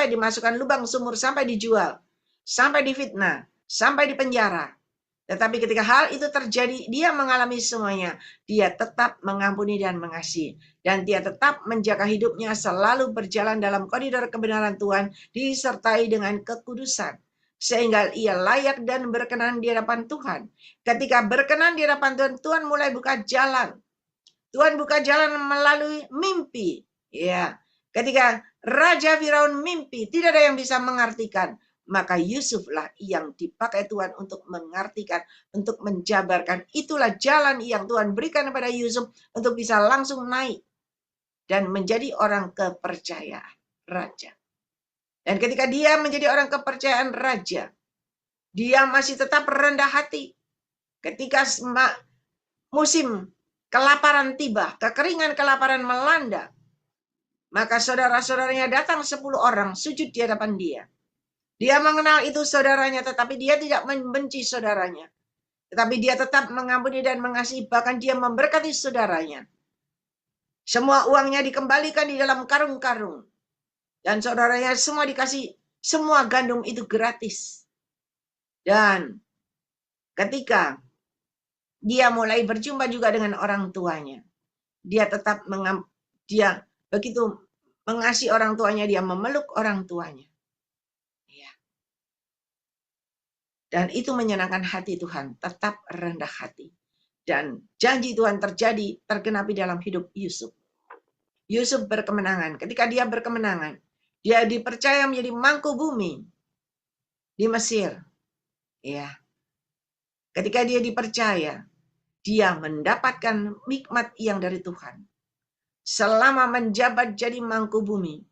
sampai dimasukkan lubang sumur, sampai dijual, sampai difitnah, sampai dipenjara. Tetapi ketika hal itu terjadi, dia mengalami semuanya. Dia tetap mengampuni dan mengasihi. Dan dia tetap menjaga hidupnya selalu berjalan dalam koridor kebenaran Tuhan, disertai dengan kekudusan. Sehingga ia layak dan berkenan di hadapan Tuhan. Ketika berkenan di hadapan Tuhan, Tuhan mulai buka jalan. Tuhan buka jalan melalui mimpi. Ya, ketika Raja Firaun mimpi, tidak ada yang bisa mengartikan. Maka Yusuflah yang dipakai Tuhan untuk mengartikan, untuk menjabarkan. Itulah jalan yang Tuhan berikan kepada Yusuf untuk bisa langsung naik dan menjadi orang kepercayaan raja. Dan ketika dia menjadi orang kepercayaan raja, dia masih tetap rendah hati. Ketika musim kelaparan tiba, kekeringan kelaparan melanda, maka saudara-saudaranya datang 10 orang sujud di hadapan dia. Dia mengenal itu saudaranya, tetapi dia tidak membenci saudaranya. Tetapi dia tetap mengampuni dan mengasihi, bahkan dia memberkati saudaranya. Semua uangnya dikembalikan di dalam karung-karung. Dan saudaranya semua dikasih, semua gandum itu gratis. Dan ketika dia mulai berjumpa juga dengan orang tuanya, dia tetap dia begitu mengasihi orang tuanya, dia memeluk orang tuanya. Dan itu menyenangkan hati Tuhan, tetap rendah hati. Dan janji Tuhan tergenapi dalam hidup Yusuf. Yusuf berkemenangan. Ketika dia berkemenangan, dia dipercaya menjadi mangku bumi di Mesir. Ya. Ketika dia dipercaya, dia mendapatkan nikmat yang dari Tuhan. Selama menjabat jadi mangku bumi,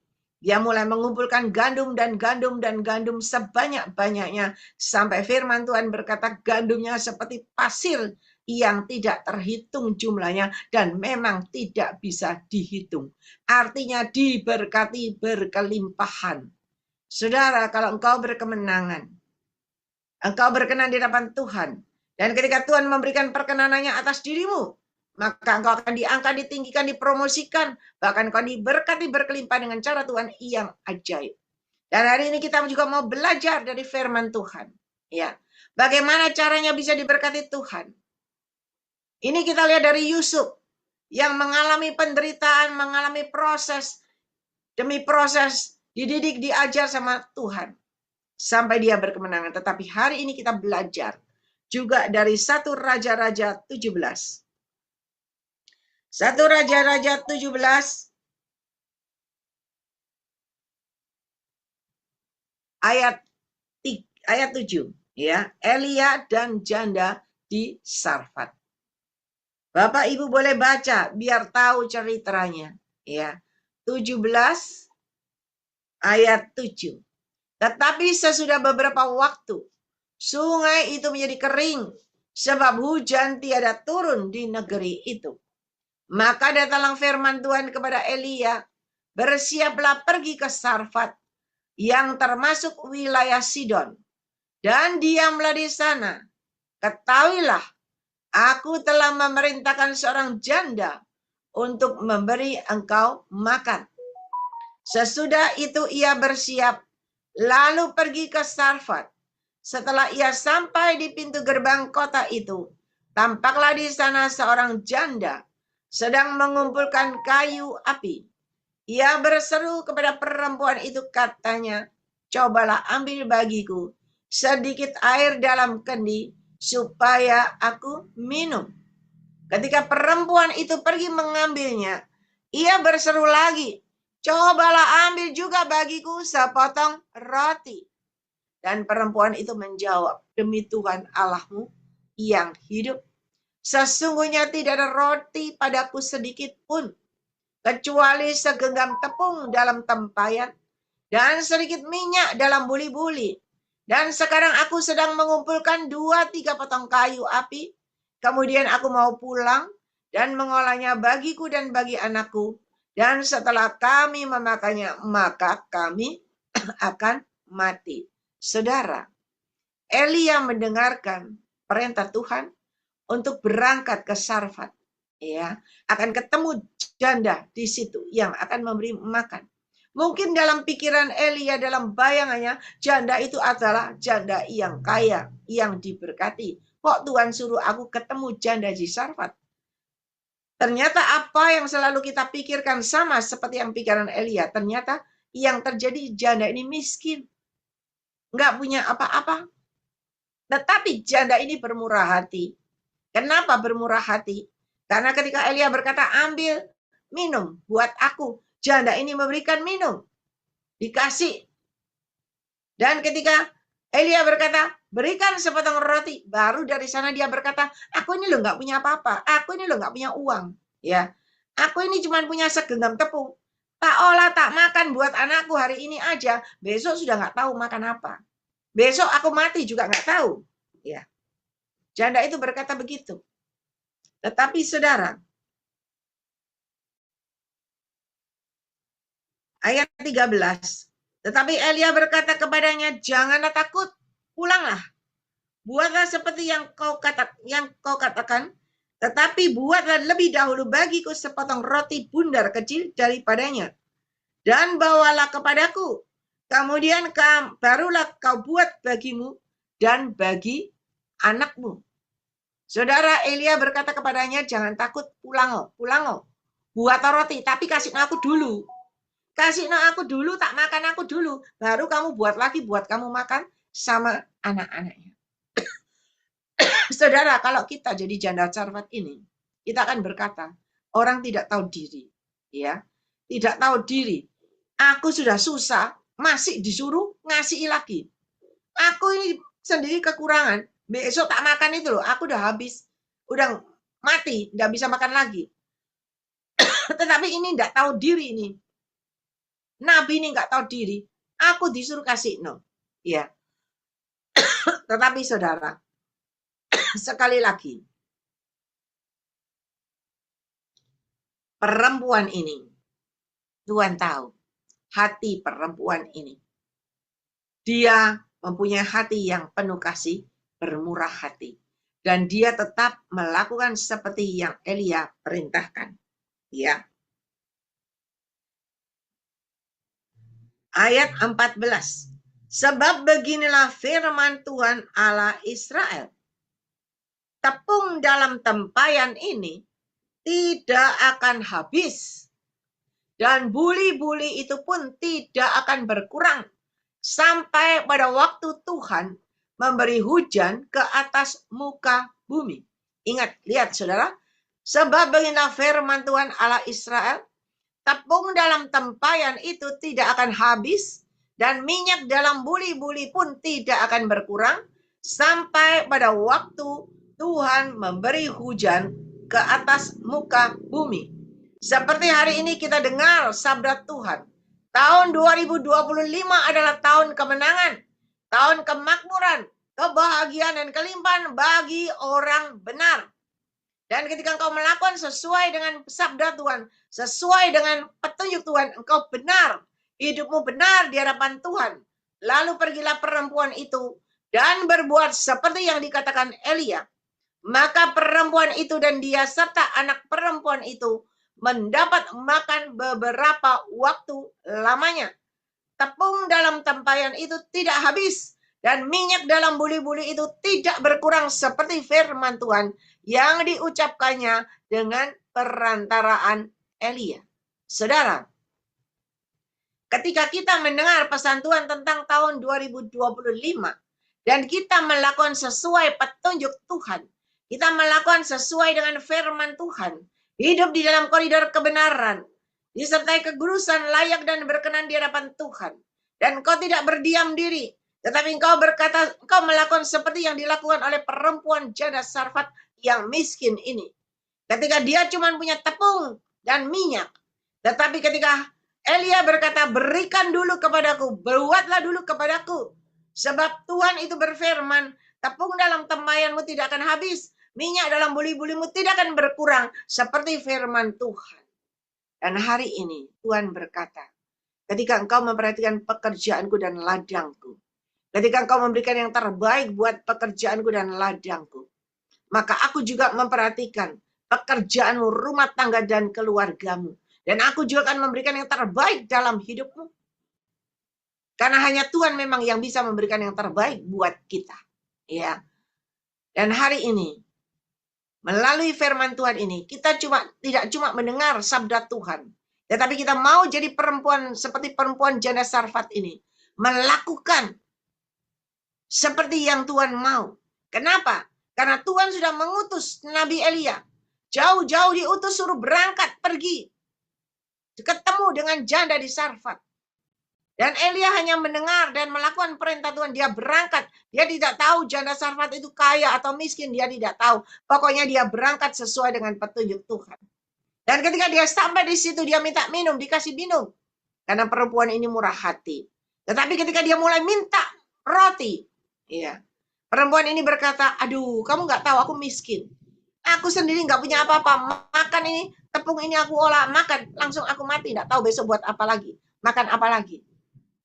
dia mulai mengumpulkan gandum dan gandum dan gandum sebanyak-banyaknya. Sampai firman Tuhan berkata gandumnya seperti pasir yang tidak terhitung jumlahnya dan memang tidak bisa dihitung. Artinya diberkati berkelimpahan. Saudara, kalau engkau berkemenangan, engkau berkenan di hadapan Tuhan, dan ketika Tuhan memberikan perkenanannya atas dirimu, maka engkau akan diangkat, ditinggikan, dipromosikan, bahkan engkau diberkati berkelimpah dengan cara Tuhan yang ajaib. Dan hari ini kita juga mau belajar dari firman Tuhan. Ya, bagaimana caranya bisa diberkati Tuhan? Ini kita lihat dari Yusuf yang mengalami penderitaan, mengalami proses demi proses, dididik, diajar sama Tuhan sampai dia berkemenangan. Tetapi hari ini kita belajar juga dari 1 Raja-Raja 17. 1 Raja-Raja 17 ayat 7, ya. Elia dan janda di Sarfat. Bapak Ibu boleh baca biar tahu ceritanya, ya. 17 ayat 7. Tetapi sesudah beberapa waktu, sungai itu menjadi kering sebab hujan tiada turun di negeri itu. Maka datanglah firman Tuhan kepada Elia, bersiaplah pergi ke Sarfat yang termasuk wilayah Sidon, dan diamlah di sana. Ketahuilah, aku telah memerintahkan seorang janda untuk memberi engkau makan. Sesudah itu ia bersiap, lalu pergi ke Sarfat. Setelah ia sampai di pintu gerbang kota itu, tampaklah di sana seorang janda sedang mengumpulkan kayu api. Ia berseru kepada perempuan itu, katanya, cobalah ambil bagiku sedikit air dalam kendi supaya aku minum. Ketika perempuan itu pergi mengambilnya, ia berseru lagi, cobalah ambil juga bagiku sepotong roti. Dan perempuan itu menjawab, demi Tuhan Allahmu yang hidup, sesungguhnya tidak ada roti padaku sedikit pun, kecuali segenggam tepung dalam tempayan dan sedikit minyak dalam buli-buli. Dan sekarang aku sedang mengumpulkan 2-3 potong kayu api. Kemudian aku mau pulang dan mengolahnya bagiku dan bagi anakku. Dan setelah kami memakannya, maka kami akan mati. Saudara, Elia mendengarkan perintah Tuhan untuk berangkat ke Sarfat. Ya, akan ketemu janda di situ yang akan memberi makan. Mungkin dalam pikiran Elia, dalam bayangannya, janda itu adalah janda yang kaya, yang diberkati. Kok Tuhan suruh aku ketemu janda di Sarfat? Ternyata apa yang selalu kita pikirkan sama seperti yang pikiran Elia. Ternyata yang terjadi janda ini miskin. Nggak punya apa-apa. Tetapi janda ini bermurah hati. Kenapa bermurah hati? Karena ketika Elia berkata, ambil minum buat aku. Janda ini memberikan minum. Dikasih. Dan ketika Elia berkata, berikan sepotong roti. Baru dari sana dia berkata, aku ini loh nggak punya apa-apa. Aku ini loh nggak punya uang. Ya, aku ini cuma punya segenggam tepung. Tak olah, tak makan buat anakku hari ini aja. Besok sudah nggak tahu makan apa. Besok aku mati juga nggak tahu. Ya, janda itu berkata begitu. Tetapi saudara, ayat 13. Tetapi Elia berkata kepadanya, janganlah takut, pulanglah. Buatlah seperti yang kau katakan, tetapi buatlah lebih dahulu bagiku sepotong roti bundar kecil daripadanya. Dan bawalah kepadaku. Kemudian barulah kau buat bagimu dan bagi anakmu. Saudara, Elia berkata kepadanya, jangan takut, pulang. Buat roti, tapi kasih aku dulu. Kasih aku dulu, tak makan aku dulu. Baru kamu buat lagi buat kamu makan sama anak-anaknya. Saudara, kalau kita jadi janda Sarfat ini, kita akan berkata, orang tidak tahu diri. Ya, tidak tahu diri. Aku sudah susah, masih disuruh ngasih lagi. Aku ini sendiri kekurangan. Besok tak makan itu loh, aku udah habis. Udah mati, nggak bisa makan lagi. Tetapi ini nggak tahu diri ini. Nabi ini nggak tahu diri. Aku disuruh kasih no. Ya. Tetapi saudara, sekali lagi, perempuan ini, Tuhan tahu hati perempuan ini. Dia mempunyai hati yang penuh kasih, bermurah hati. Dan dia tetap melakukan seperti yang Elia perintahkan. Ya. Ayat 14. Sebab beginilah firman Tuhan Allah Israel. Tepung dalam tempayan ini tidak akan habis. Dan buli-buli itu pun tidak akan berkurang. Sampai pada waktu Tuhan memberi hujan ke atas muka bumi. Ingat, lihat saudara. Sebab beginilah firman Tuhan Allah Israel. Tepung dalam tempayan itu tidak akan habis. Dan minyak dalam buli-buli pun tidak akan berkurang. Sampai pada waktu Tuhan memberi hujan ke atas muka bumi. Seperti hari ini kita dengar sabda Tuhan. Tahun 2025 adalah tahun kemenangan, tahun kemakmuran, kebahagiaan dan kelimpahan bagi orang benar. Dan ketika engkau melakukan sesuai dengan sabda Tuhan, sesuai dengan petunjuk Tuhan, engkau benar, hidupmu benar di hadapan Tuhan. Lalu pergilah perempuan itu dan berbuat seperti yang dikatakan Elia. Maka perempuan itu dan dia serta anak perempuan itu mendapat makan beberapa waktu lamanya. Tepung dalam tempayan itu tidak habis dan minyak dalam buli-buli itu tidak berkurang seperti firman Tuhan yang diucapkannya dengan perantaraan Elia. Saudara, ketika kita mendengar pesan Tuhan tentang tahun 2025 dan kita melakukan sesuai petunjuk Tuhan, kita melakukan sesuai dengan firman Tuhan, hidup di dalam koridor kebenaran, disertai kekudusan layak dan berkenan di hadapan Tuhan. Dan engkau tidak berdiam diri, tetapi engkau berkata, engkau melakukan seperti yang dilakukan oleh perempuan janda Sarfat yang miskin ini. Ketika dia cuma punya tepung dan minyak. Tetapi ketika Elia berkata, berikan dulu kepadaku, buatlah dulu kepadaku. Sebab Tuhan itu berfirman, tepung dalam tempayanmu tidak akan habis, minyak dalam buli-bulimu tidak akan berkurang, seperti firman Tuhan. Dan hari ini Tuhan berkata, ketika engkau memperhatikan pekerjaanku dan ladangku, ketika engkau memberikan yang terbaik buat pekerjaanku dan ladangku, maka aku juga memperhatikan pekerjaanmu, rumah tangga dan keluargamu. Dan aku juga akan memberikan yang terbaik dalam hidupmu. Karena hanya Tuhan memang yang bisa memberikan yang terbaik buat kita. Ya. Dan hari ini, melalui firman Tuhan ini, kita tidak cuma mendengar sabda Tuhan, tetapi kita mau jadi perempuan seperti perempuan janda Sarfat ini, melakukan seperti yang Tuhan mau. Kenapa? Karena Tuhan sudah mengutus Nabi Elia. Jauh-jauh diutus suruh berangkat pergi. Ketemu dengan janda di Sarfat. Dan Elia hanya mendengar dan melakukan perintah Tuhan. Dia berangkat. Dia tidak tahu janda Sarfat itu kaya atau miskin. Dia tidak tahu. Pokoknya dia berangkat sesuai dengan petunjuk Tuhan. Dan ketika dia sampai di situ, dia minta minum, dikasih minum. Karena perempuan ini murah hati. Tetapi ketika dia mulai minta roti, ya, perempuan ini berkata, aduh, kamu nggak tahu aku miskin. Aku sendiri nggak punya apa-apa. Makan ini, tepung ini aku olah, makan. Langsung aku mati. Nggak tahu besok buat apa lagi. Makan apa lagi.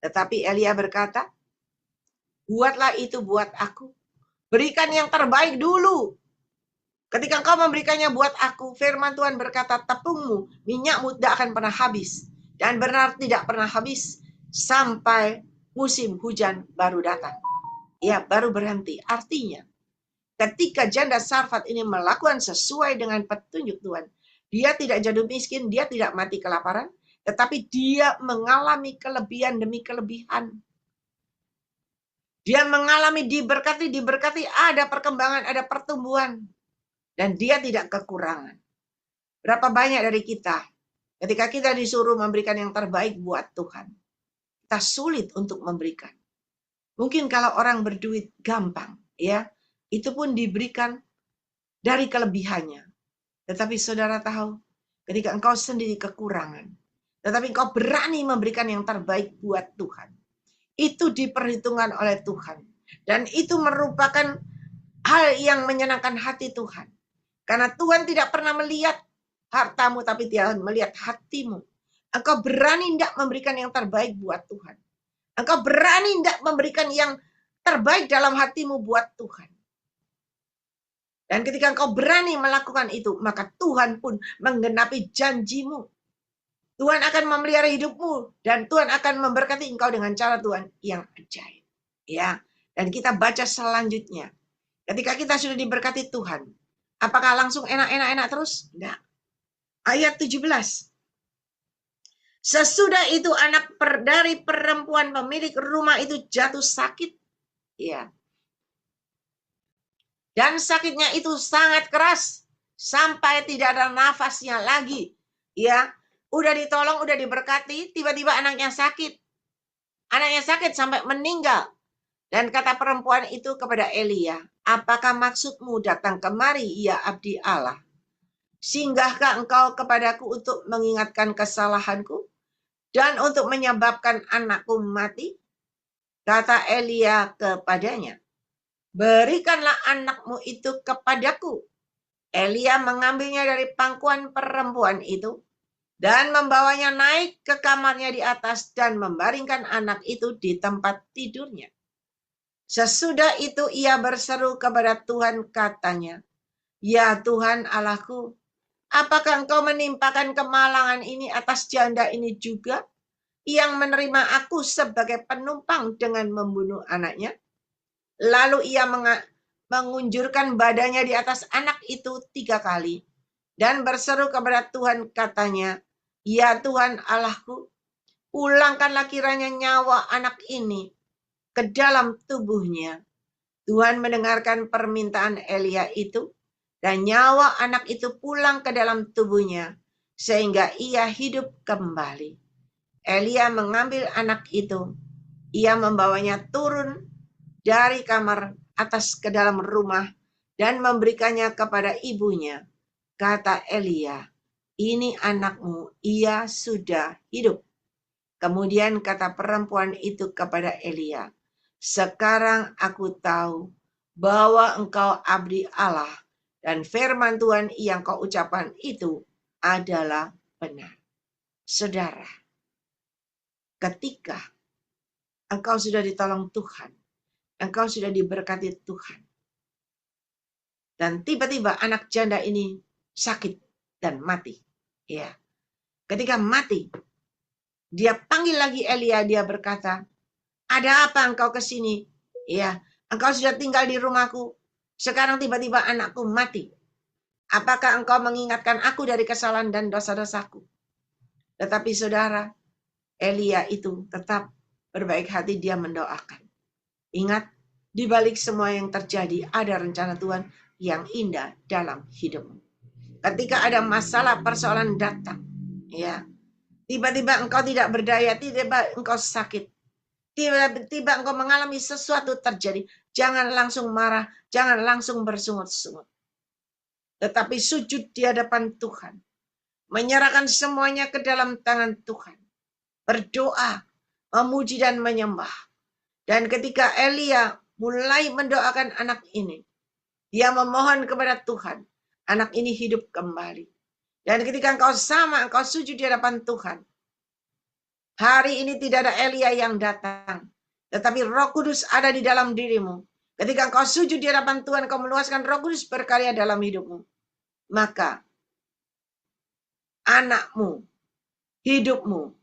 Tetapi Elia berkata, buatlah itu buat aku. Berikan yang terbaik dulu. Ketika engkau memberikannya buat aku, firman Tuhan berkata, tepungmu, minyakmu tidak akan pernah habis. Dan benar tidak pernah habis sampai musim hujan baru datang. Ya, baru berhenti. Artinya, ketika janda Sarfat ini melakukan sesuai dengan petunjuk Tuhan, dia tidak jatuh miskin, dia tidak mati kelaparan, tetapi dia mengalami kelebihan demi kelebihan. Dia mengalami diberkati, ada perkembangan, ada pertumbuhan. Dan dia tidak kekurangan. Berapa banyak dari kita, ketika kita disuruh memberikan yang terbaik buat Tuhan, kita sulit untuk memberikan. Mungkin kalau orang berduit gampang, ya, itu pun diberikan dari kelebihannya. Tetapi saudara tahu, ketika engkau sendiri kekurangan, tetapi engkau berani memberikan yang terbaik buat Tuhan, itu diperhitungkan oleh Tuhan. Dan itu merupakan hal yang menyenangkan hati Tuhan. Karena Tuhan tidak pernah melihat hartamu, tapi Dia melihat hatimu. Engkau berani tidak memberikan yang terbaik buat Tuhan. Engkau berani tidak memberikan yang terbaik dalam hatimu buat Tuhan. Dan ketika engkau berani melakukan itu, maka Tuhan pun menggenapi janjimu. Tuhan akan memelihara hidupmu, dan Tuhan akan memberkati engkau dengan cara Tuhan yang ajaib. Ya. Dan kita baca selanjutnya. Ketika kita sudah diberkati Tuhan, apakah langsung enak-enak terus? Enggak. Ayat 17. Sesudah itu anak dari perempuan pemilik rumah itu jatuh sakit. Ya. Dan sakitnya itu sangat keras. Sampai tidak ada nafasnya lagi. Ya. Udah ditolong, udah diberkati, tiba-tiba anaknya sakit. Anaknya sakit sampai meninggal. Dan kata perempuan itu kepada Elia, apakah maksudmu datang kemari, ya abdi Allah? Singgahkah engkau kepadaku untuk mengingatkan kesalahanku dan untuk menyebabkan anakku mati? Kata Elia kepadanya, berikanlah anakmu itu kepadaku. Elia mengambilnya dari pangkuan perempuan itu dan membawanya naik ke kamarnya di atas dan membaringkan anak itu di tempat tidurnya. Sesudah itu ia berseru kepada Tuhan, katanya, ya Tuhan Allahku, apakah engkau menimpakan kemalangan ini atas janda ini juga, yang menerima aku sebagai penumpang dengan membunuh anaknya? Lalu ia mengunjurkan badannya di atas anak itu 3 kali, dan berseru kepada Tuhan, katanya, ya Tuhan Allahku, pulangkanlah kiranya nyawa anak ini ke dalam tubuhnya. Tuhan mendengarkan permintaan Elia itu, dan nyawa anak itu pulang ke dalam tubuhnya, sehingga ia hidup kembali. Elia mengambil anak itu, ia membawanya turun dari kamar atas ke dalam rumah, dan memberikannya kepada ibunya. Kata Elia, ini anakmu, ia sudah hidup. Kemudian kata perempuan itu kepada Elia, sekarang aku tahu bahwa engkau abdi Allah dan firman Tuhan yang kau ucapkan itu adalah benar. Saudara, ketika engkau sudah ditolong Tuhan, engkau sudah diberkati Tuhan, dan tiba-tiba anak janda ini sakit dan mati. Ya. Ketika mati, dia panggil lagi Elia, dia berkata, ada apa engkau ke sini? Ya, engkau sudah tinggal di rumahku. Sekarang tiba-tiba anakku mati. Apakah engkau mengingatkan aku dari kesalahan dan dosa-dosaku? Tetapi saudara, Elia itu tetap berbaik hati, dia mendoakan. Ingat, di balik semua yang terjadi ada rencana Tuhan yang indah dalam hidupmu. Ketika ada masalah persoalan datang, ya, tiba-tiba engkau tidak berdaya, tiba-tiba engkau sakit, tiba-tiba engkau mengalami sesuatu terjadi, jangan langsung marah, jangan langsung bersungut-sungut. Tetapi sujud di hadapan Tuhan, menyerahkan semuanya ke dalam tangan Tuhan, berdoa, memuji dan menyembah. Dan ketika Elia mulai mendoakan anak ini, dia memohon kepada Tuhan, anak ini hidup kembali. Dan ketika engkau sujud di hadapan Tuhan, hari ini tidak ada Elia yang datang, tetapi Roh Kudus ada di dalam dirimu. Ketika engkau sujud di hadapan Tuhan, engkau meluaskan Roh Kudus berkarya dalam hidupmu, maka anakmu, hidupmu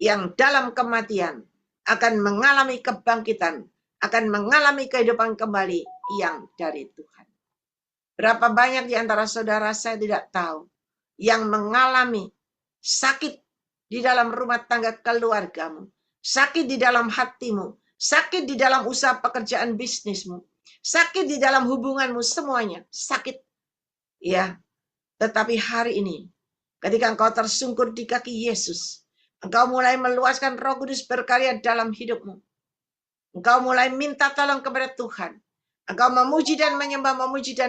yang dalam kematian akan mengalami kebangkitan, akan mengalami kehidupan kembali yang dari Tuhan. Berapa banyak di antara saudara saya tidak tahu yang mengalami sakit di dalam rumah tangga keluargamu, sakit di dalam hatimu, sakit di dalam usaha pekerjaan bisnismu, sakit di dalam hubunganmu, semuanya sakit. Ya, tetapi hari ini ketika engkau tersungkur di kaki Yesus, engkau mulai meluaskan Roh Kudus berkarya dalam hidupmu. Engkau mulai minta tolong kepada Tuhan. Engkau memuji dan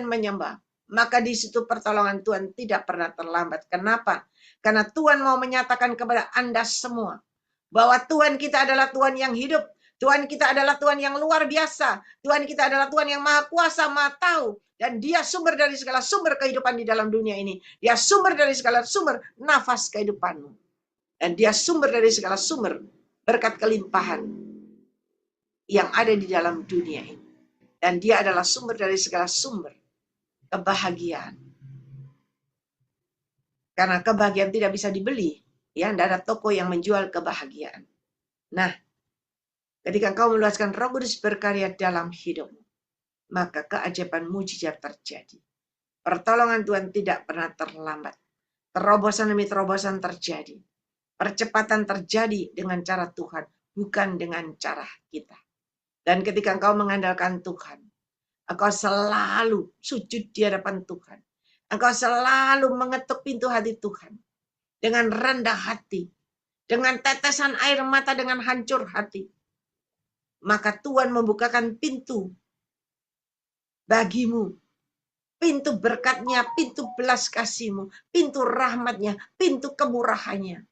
menyembah. Maka di situ pertolongan Tuhan tidak pernah terlambat. Kenapa? Karena Tuhan mau menyatakan kepada Anda semua bahwa Tuhan kita adalah Tuhan yang hidup. Tuhan kita adalah Tuhan yang luar biasa. Tuhan kita adalah Tuhan yang maha kuasa, maha tahu. Dan dia sumber dari segala sumber kehidupan di dalam dunia ini. Dia sumber dari segala sumber nafas kehidupanmu. Dan dia sumber dari segala sumber berkat kelimpahan yang ada di dalam dunia ini. Dan dia adalah sumber dari segala sumber kebahagiaan. Karena kebahagiaan tidak bisa dibeli. Ya, tidak ada toko yang menjual kebahagiaan. Nah, ketika engkau meluaskan Roh Kudus berkarya dalam hidupmu, maka keajaiban mujizat terjadi. Pertolongan Tuhan tidak pernah terlambat. Terobosan demi terobosan terjadi. Percepatan terjadi dengan cara Tuhan, bukan dengan cara kita. Dan ketika engkau mengandalkan Tuhan, engkau selalu sujud di hadapan Tuhan. Engkau selalu mengetuk pintu hati Tuhan. Dengan rendah hati. Dengan tetesan air mata, dengan hancur hati. Maka Tuhan membukakan pintu bagimu. Pintu berkatnya, pintu belas kasihmu, pintu rahmatnya, pintu kemurahannya.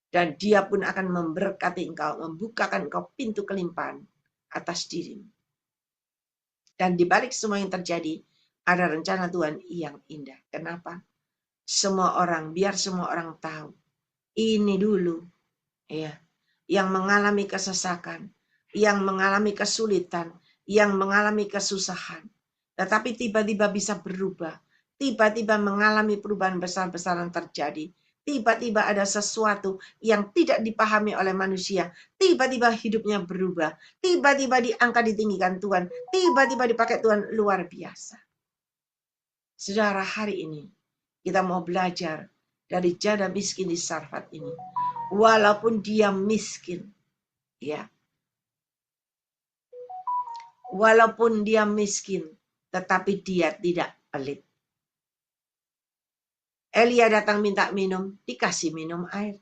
Dan dia pun akan memberkati engkau, membukakan engkau pintu kelimpahan atas dirimu. Dan di balik semua yang terjadi, ada rencana Tuhan yang indah. Kenapa? Biar semua orang tahu. Ini dulu, ya, yang mengalami kesesakan, yang mengalami kesulitan, yang mengalami kesusahan. Tetapi tiba-tiba bisa berubah. Tiba-tiba mengalami perubahan besar-besaran terjadi. Tiba-tiba ada sesuatu yang tidak dipahami oleh manusia. Tiba-tiba hidupnya berubah. Tiba-tiba diangkat, ditinggikan Tuhan. Tiba-tiba dipakai Tuhan luar biasa. Saudara, hari ini kita mau belajar dari janda miskin di Sarfat ini. Walaupun dia miskin, ya. Walaupun dia miskin, tetapi dia tidak pelit. Elia datang minta minum, dikasih minum air.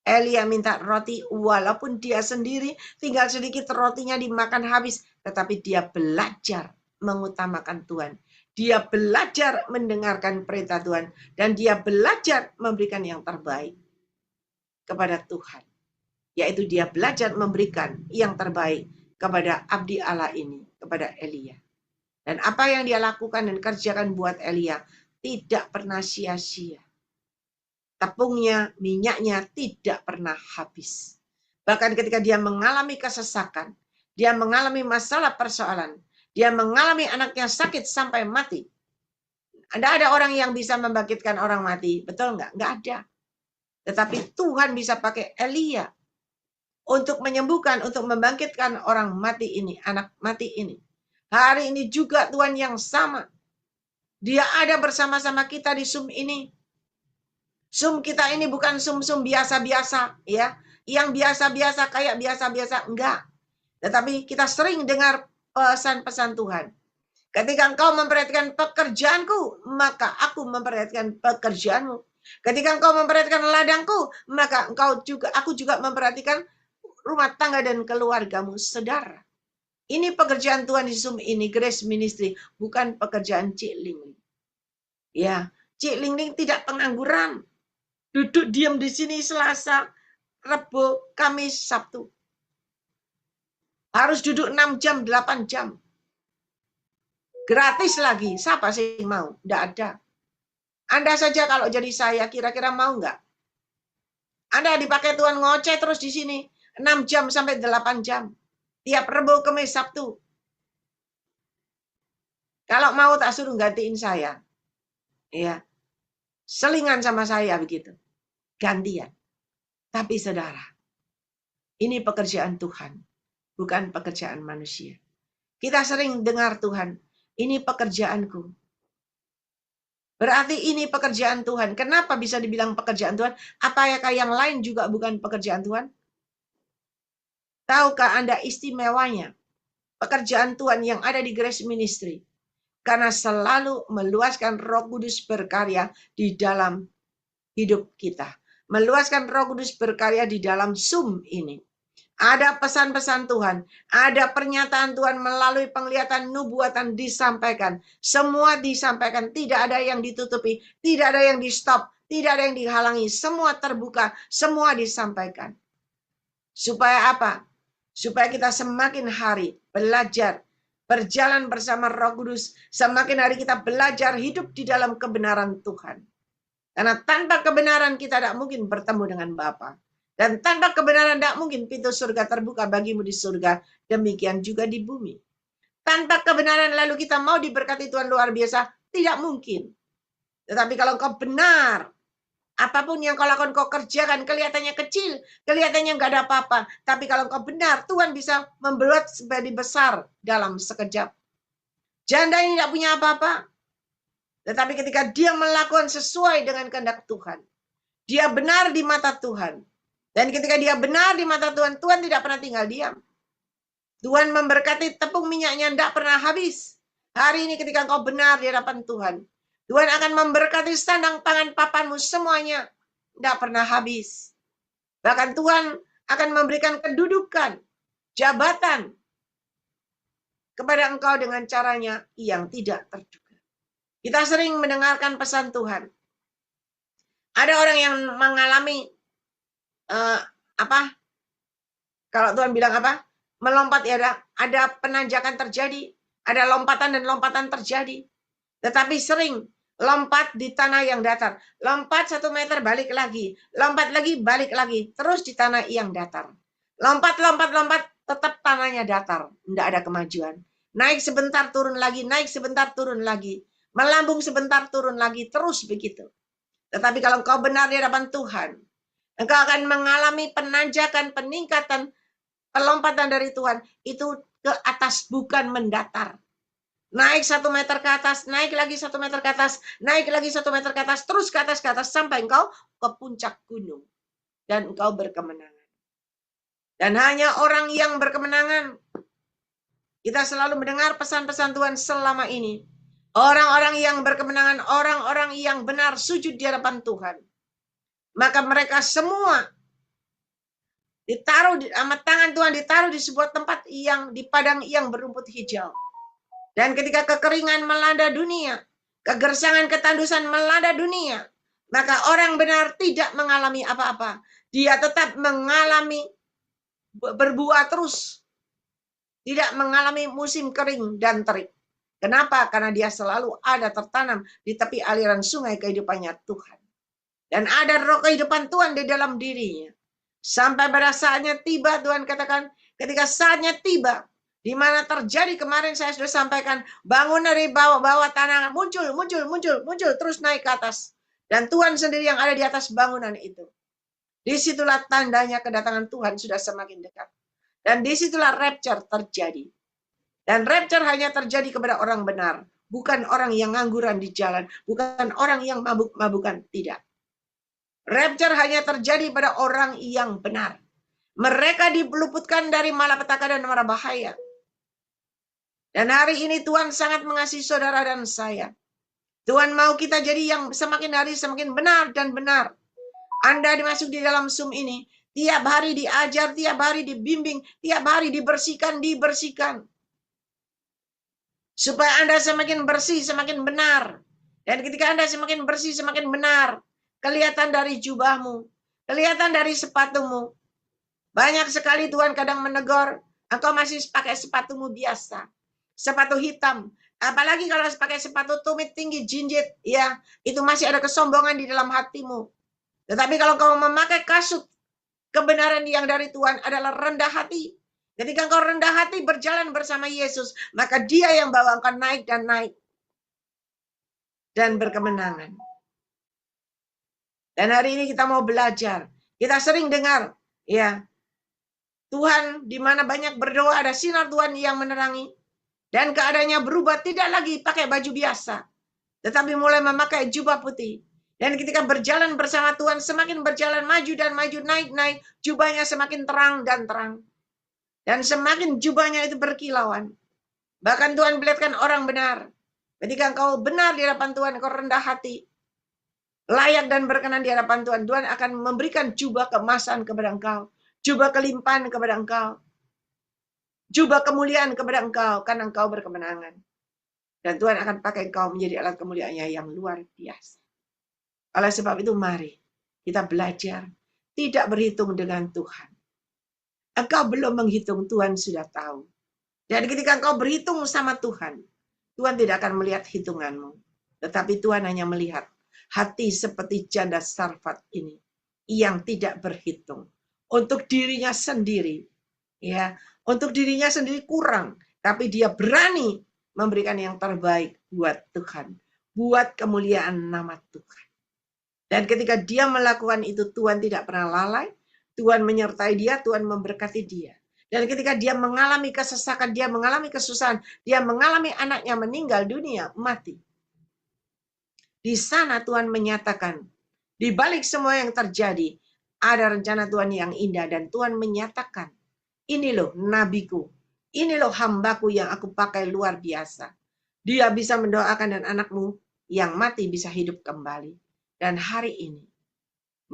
Elia minta roti, walaupun dia sendiri tinggal sedikit rotinya dimakan habis, tetapi dia belajar mengutamakan Tuhan. Dia belajar mendengarkan perintah Tuhan, dan dia belajar memberikan yang terbaik kepada Tuhan. Yaitu dia belajar memberikan yang terbaik kepada abdi Allah ini, kepada Elia. Dan apa yang dia lakukan dan kerjakan buat Elia tidak pernah sia-sia. Tepungnya, minyaknya tidak pernah habis. Bahkan ketika dia mengalami kesesakan, dia mengalami masalah persoalan, dia mengalami anaknya sakit sampai mati, Ada orang yang bisa membangkitkan orang mati, betul nggak? Nggak ada. Tetapi Tuhan bisa pakai Elia untuk menyembuhkan, untuk membangkitkan orang mati ini, anak mati ini. Hari ini juga Tuhan yang sama. Dia ada bersama-sama kita di Zoom ini. Zoom kita ini bukan Zoom-Zoom biasa-biasa, ya. Yang biasa-biasa kayak biasa-biasa, enggak. Tetapi kita sering dengar pesan-pesan Tuhan. Ketika engkau memperhatikan pekerjaanku, maka aku memperhatikan pekerjaanmu. Ketika engkau memperhatikan ladangku, maka aku juga memperhatikan rumah tangga dan keluargamu, saudara. Ini pekerjaan Tuhan di Zoom ini, Grace Ministry, bukan pekerjaan Cik Ling. Ya, Cik Ling tidak pengangguran. Duduk diam di sini Selasa, Rabu, Kamis, Sabtu. Harus duduk 6 jam, 8 jam. Gratis lagi. Siapa sih yang mau? Tidak ada. Anda saja kalau jadi saya, kira-kira mau nggak? Anda dipakai Tuhan ngoceh terus di sini. 6 jam sampai 8 jam. Tiap Rabu, Kamis, Sabtu. Kalau mau tak suruh gantiin saya. Ya. Selingan sama saya begitu. Gantian. Tapi saudara, ini pekerjaan Tuhan. Bukan pekerjaan manusia. Kita sering dengar Tuhan, ini pekerjaanku. Berarti ini pekerjaan Tuhan. Kenapa bisa dibilang pekerjaan Tuhan? Apakah yang lain juga bukan pekerjaan Tuhan? Tahukah Anda istimewanya pekerjaan Tuhan yang ada di Grace Ministry? Karena selalu meluaskan Roh Kudus berkarya di dalam hidup kita. Meluaskan Roh Kudus berkarya di dalam Zoom ini. Ada pesan-pesan Tuhan, ada pernyataan Tuhan melalui penglihatan nubuatan disampaikan. Semua disampaikan, tidak ada yang ditutupi, tidak ada yang di-stop, tidak ada yang dihalangi. Semua terbuka, semua disampaikan. Supaya apa? Supaya kita semakin hari belajar, berjalan bersama Roh Kudus. Semakin hari kita belajar hidup di dalam kebenaran Tuhan. Karena tanpa kebenaran kita tidak mungkin bertemu dengan Bapa. Dan tanpa kebenaran tidak mungkin pintu surga terbuka bagimu di surga. Demikian juga di bumi. Tanpa kebenaran lalu kita mau diberkati Tuhan luar biasa. Tidak mungkin. Tetapi kalau kau benar, apapun yang kau lakukan, kau kerjakan, kelihatannya kecil, kelihatannya nggak ada apa-apa. Tapi kalau kau benar, Tuhan bisa membuat menjadi besar dalam sekejap. Janda ini tidak punya apa-apa. Tetapi ketika dia melakukan sesuai dengan kehendak Tuhan, dia benar di mata Tuhan. Dan ketika dia benar di mata Tuhan, Tuhan tidak pernah tinggal diam. Tuhan memberkati tepung minyaknya tidak pernah habis. Hari ini ketika engkau benar di hadapan Tuhan, Tuhan akan memberkati sandang pangan papanmu semuanya. Tidak pernah habis. Bahkan Tuhan akan memberikan kedudukan, jabatan kepada engkau dengan caranya yang tidak terduga. Kita sering mendengarkan pesan Tuhan. Ada orang yang mengalami kalau Tuhan bilang apa? Melompat ya ada penanjakan terjadi, ada lompatan dan lompatan terjadi. Tetapi sering lompat di tanah yang datar. Lompat 1 meter balik lagi, lompat lagi balik lagi, terus di tanah yang datar. Lompat, tetap tanahnya datar, tidak ada kemajuan. Naik sebentar turun lagi, naik sebentar turun lagi. Melambung sebentar turun lagi, terus begitu. Tetapi kalau kau benar di hadapan Tuhan, engkau akan mengalami penanjakan, peningkatan, pelompatan dari Tuhan. Itu ke atas, bukan mendatar. Naik 1 meter ke atas, naik lagi 1 meter ke atas, naik lagi 1 meter ke atas, terus ke atas, sampai engkau ke puncak gunung. Dan engkau berkemenangan. Dan hanya orang yang berkemenangan. Kita selalu mendengar pesan-pesan Tuhan selama ini. Orang-orang yang berkemenangan, orang-orang yang benar sujud di hadapan Tuhan. Maka mereka semua ditaruh sama tangan Tuhan, ditaruh di sebuah tempat yang di padang yang berumput hijau. Dan ketika kekeringan melanda dunia, kegersangan, ketandusan melanda dunia, maka orang benar tidak mengalami apa-apa. Dia tetap mengalami berbuah terus. Tidak mengalami musim kering dan terik. Kenapa? Karena dia selalu ada tertanam di tepi aliran sungai kehidupannya Tuhan. Dan ada roh kehidupan Tuhan di dalam dirinya. Sampai pada saatnya tiba, Tuhan katakan, ketika saatnya tiba, Di mana terjadi kemarin saya sudah sampaikan, bangun dari bawah tanah, muncul, terus naik ke atas. Dan Tuhan sendiri yang ada di atas bangunan itu. Disitulah tandanya kedatangan Tuhan sudah semakin dekat. Dan disitulah rapture terjadi. Dan rapture hanya terjadi kepada orang benar. Bukan orang yang ngangguran di jalan. Bukan orang yang mabuk-mabukan. Tidak. Rapture hanya terjadi pada orang yang benar. Mereka diluputkan dari malapetaka dan mara bahaya. Dan hari ini Tuhan sangat mengasihi saudara dan saya. Tuhan mau kita jadi yang semakin hari semakin benar dan benar. Anda dimasuk di dalam Zoom ini, tiap hari diajar, tiap hari dibimbing, tiap hari dibersihkan. Supaya Anda semakin bersih, semakin benar. Dan ketika Anda semakin bersih, semakin benar, kelihatan dari jubahmu, kelihatan dari sepatumu. Banyak sekali Tuhan kadang menegur, engkau masih pakai sepatumu biasa. Sepatu hitam, apalagi kalau pakai sepatu tumit tinggi jinjit, ya itu masih ada kesombongan di dalam hatimu. Tetapi kalau kau memakai kasut kebenaran yang dari Tuhan adalah rendah hati. Ketika kau rendah hati berjalan bersama Yesus, maka Dia yang bawa engkau naik dan berkemenangan. Dan hari ini kita mau belajar. Kita sering dengar, ya Tuhan di mana banyak berdoa ada sinar Tuhan yang menerangi. Dan keadaannya berubah, tidak lagi pakai baju biasa, tetapi mulai memakai jubah putih. Dan ketika berjalan bersama Tuhan, semakin berjalan maju dan maju, naik, jubahnya semakin terang dan terang. Dan semakin jubahnya itu berkilauan. Bahkan Tuhan melihatkan orang benar. Ketika engkau benar di hadapan Tuhan, engkau rendah hati, layak dan berkenan di hadapan Tuhan, Tuhan akan memberikan jubah keemasan kepada engkau, jubah kelimpahan kepada engkau, jubah kemuliaan kepada engkau, karena engkau berkemenangan. Dan Tuhan akan pakai engkau menjadi alat kemuliaannya yang luar biasa. Oleh sebab itu mari kita belajar tidak berhitung dengan Tuhan. Engkau belum menghitung, Tuhan sudah tahu. Dan ketika engkau berhitung sama Tuhan, Tuhan tidak akan melihat hitunganmu. Tetapi Tuhan hanya melihat hati seperti janda Sarfat ini yang tidak berhitung. Untuk dirinya sendiri, ya, untuk dirinya sendiri kurang, tapi dia berani memberikan yang terbaik buat Tuhan, buat kemuliaan nama Tuhan. Dan ketika dia melakukan itu, Tuhan tidak pernah lalai, Tuhan menyertai dia, Tuhan memberkati dia. Dan ketika dia mengalami kesesakan, dia mengalami kesusahan, dia mengalami anaknya meninggal dunia, mati. Di sana Tuhan menyatakan, di balik semua yang terjadi, ada rencana Tuhan yang indah, dan Tuhan menyatakan, ini loh nabiku, ini loh hambaku yang aku pakai luar biasa. Dia bisa mendoakan dan anakmu yang mati bisa hidup kembali. Dan hari ini,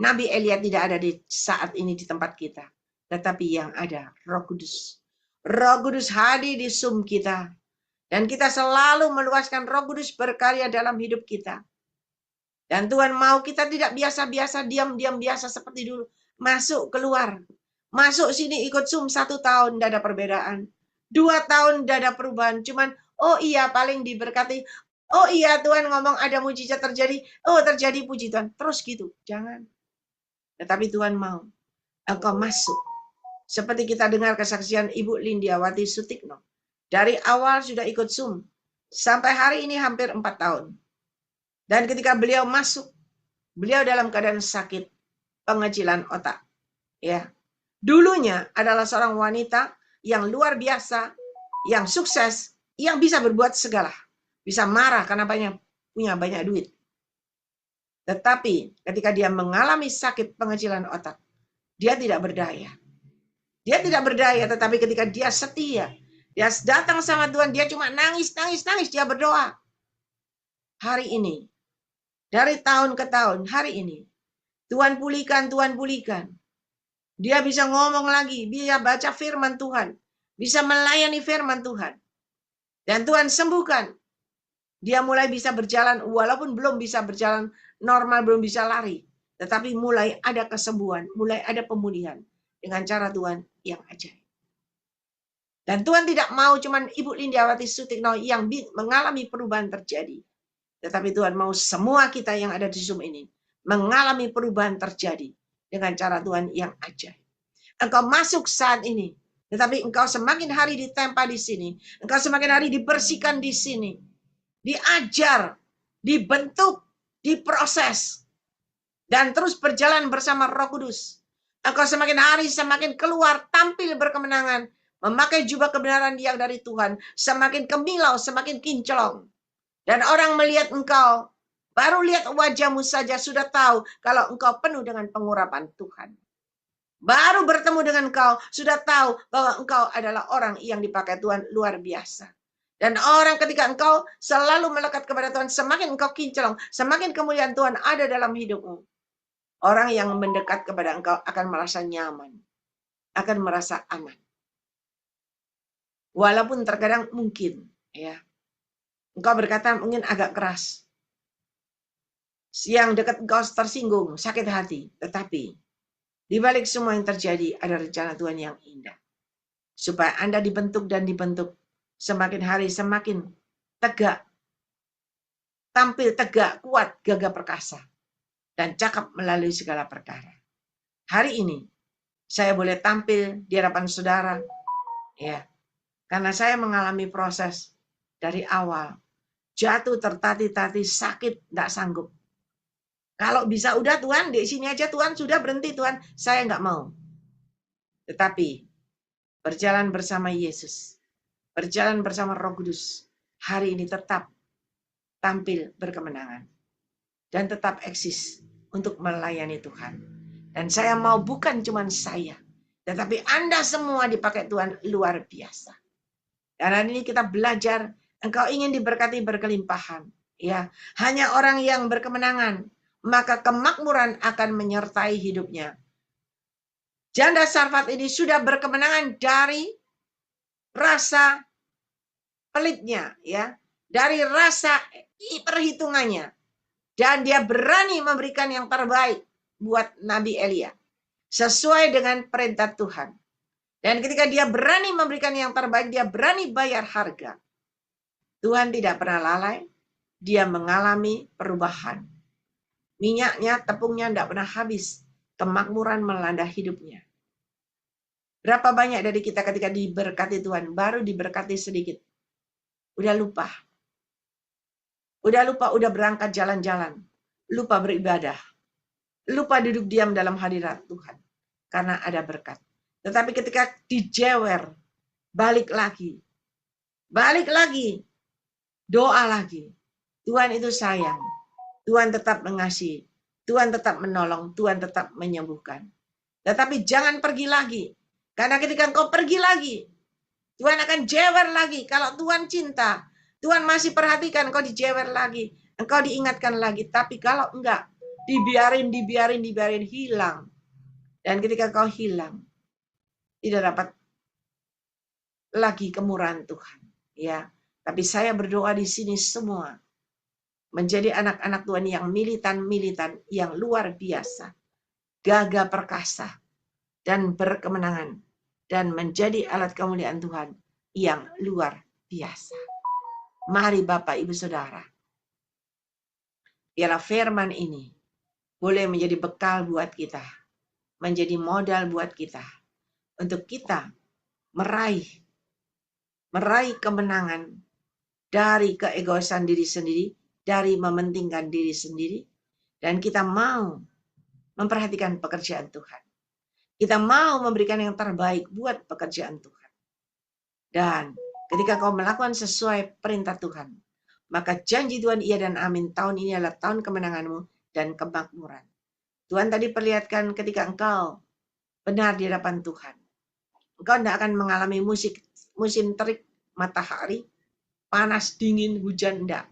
Nabi Elia tidak ada di saat ini di tempat kita. Tetapi yang ada Roh Kudus. Roh Kudus hadir di Zoom kita. Dan kita selalu meluaskan Roh Kudus berkarya dalam hidup kita. Dan Tuhan mau kita tidak biasa-biasa, diam-diam biasa seperti dulu. Masuk, keluar. Masuk sini ikut Zoom 1 tahun, tidak ada perbedaan. 2 tahun tidak ada perubahan. Cuman, oh iya paling diberkati. Oh iya Tuhan ngomong ada mujizat terjadi. Oh terjadi, puji Tuhan. Terus gitu. Jangan. Tetapi Tuhan mau engkau masuk. Seperti kita dengar kesaksian Ibu Lindiawati Sutikno. Dari awal sudah ikut Zoom. Sampai hari ini hampir 4 tahun. Dan ketika beliau masuk, beliau dalam keadaan sakit, pengecilan otak. Ya, dulunya adalah seorang wanita yang luar biasa, yang sukses, yang bisa berbuat segala. Bisa marah karena punya banyak duit. Tetapi ketika dia mengalami sakit pengecilan otak, dia tidak berdaya. Dia tidak berdaya, tetapi ketika dia setia, dia datang sama Tuhan, dia cuma nangis, dia berdoa. Hari ini, dari tahun ke tahun, hari ini, Tuhan pulihkan. Dia bisa ngomong lagi, bisa baca firman Tuhan, bisa melayani firman Tuhan. Dan Tuhan sembuhkan. Dia mulai bisa berjalan, walaupun belum bisa berjalan normal, belum bisa lari. Tetapi mulai ada kesembuhan, mulai ada pemulihan. Dengan cara Tuhan yang ajaib. Dan Tuhan tidak mau cuman Ibu Lindiawati Sutikno yang mengalami perubahan terjadi. Tetapi Tuhan mau semua kita yang ada di Zoom ini mengalami perubahan terjadi dengan cara Tuhan yang ajaib. Engkau masuk saat ini Tetapi engkau semakin hari ditempa di sini. Engkau semakin hari dibersihkan di sini. Diajar, dibentuk, diproses. Dan terus berjalan bersama Roh Kudus. Engkau semakin hari semakin keluar, tampil berkemenangan. Memakai jubah kebenaran yang dari Tuhan. Semakin kemilau, semakin kinclong. Dan orang melihat engkau, baru lihat wajahmu saja sudah tahu kalau engkau penuh dengan pengurapan Tuhan. Baru bertemu dengan engkau, sudah tahu bahwa engkau adalah orang yang dipakai Tuhan luar biasa. Dan orang ketika engkau selalu melekat kepada Tuhan, semakin engkau kinclong, semakin kemuliaan Tuhan ada dalam hidupmu. Orang yang mendekat kepada engkau akan merasa nyaman, akan merasa aman. Walaupun terkadang mungkin, ya, engkau berkata mungkin agak keras. Yang dekat engkau tersinggung, sakit hati. Tetapi di balik semua yang terjadi ada rencana Tuhan yang indah. Supaya Anda dibentuk dan dibentuk. Semakin hari semakin tegak. Tampil tegak, kuat, gagah perkasa. Dan cakap melalui segala perkara. Hari ini saya boleh tampil di hadapan saudara. Ya, karena saya mengalami proses dari awal. Jatuh, tertatih-tatih, sakit, tidak sanggup. Kalau bisa udah Tuhan, di sini aja Tuhan, sudah berhenti Tuhan. Saya nggak mau. Tetapi berjalan bersama Yesus, berjalan bersama Roh Kudus, hari ini tetap tampil berkemenangan. Dan tetap eksis untuk melayani Tuhan. Dan saya mau bukan cuma saya, tetapi Anda semua dipakai Tuhan luar biasa. Dan hari ini kita belajar, engkau ingin diberkati berkelimpahan. Ya, hanya orang yang berkemenangan, maka kemakmuran akan menyertai hidupnya. Janda Sarfat ini sudah berkemenangan dari rasa pelitnya, ya, dari rasa perhitungannya, dan dia berani memberikan yang terbaik buat Nabi Elia sesuai dengan perintah Tuhan. Dan ketika dia berani memberikan yang terbaik, dia berani bayar harga. Tuhan tidak pernah lalai, dia mengalami perubahan. Minyaknya, tepungnya tidak pernah habis. Kemakmuran melanda hidupnya. Berapa banyak dari kita ketika diberkati Tuhan, baru diberkati sedikit. Udah lupa. Udah berangkat jalan-jalan. Lupa beribadah. Lupa duduk diam dalam hadirat Tuhan. Karena ada berkat. Tetapi ketika dijewer, balik lagi. Doa lagi. Tuhan itu sayang. Tuhan tetap mengasihi. Tuhan tetap menolong. Tuhan tetap menyembuhkan. Tetapi jangan pergi lagi. Karena ketika engkau pergi lagi, Tuhan akan jewer lagi. Kalau Tuhan cinta, Tuhan masih perhatikan engkau dijewer lagi. Engkau diingatkan lagi. Tapi kalau enggak, dibiarin hilang. Dan ketika kau hilang, tidak dapat lagi kemurahan Tuhan. Ya, tapi saya berdoa di sini semua menjadi anak-anak Tuhan yang militan, yang luar biasa, gagah perkasa, dan berkemenangan, dan menjadi alat kemuliaan Tuhan yang luar biasa. Mari Bapak Ibu Saudara, biarlah firman ini boleh menjadi bekal buat kita, menjadi modal buat kita, untuk kita meraih kemenangan dari keegoisan diri sendiri, dari mementingkan diri sendiri, dan kita mau memperhatikan pekerjaan Tuhan. Kita mau memberikan yang terbaik buat pekerjaan Tuhan. Dan ketika kau melakukan sesuai perintah Tuhan, maka janji Tuhan iya dan amin. Tahun ini adalah tahun kemenanganmu dan kemakmuran. Tuhan tadi perlihatkan ketika engkau benar di hadapan Tuhan, engkau tidak akan mengalami musim terik matahari, panas, dingin, hujan, enggak.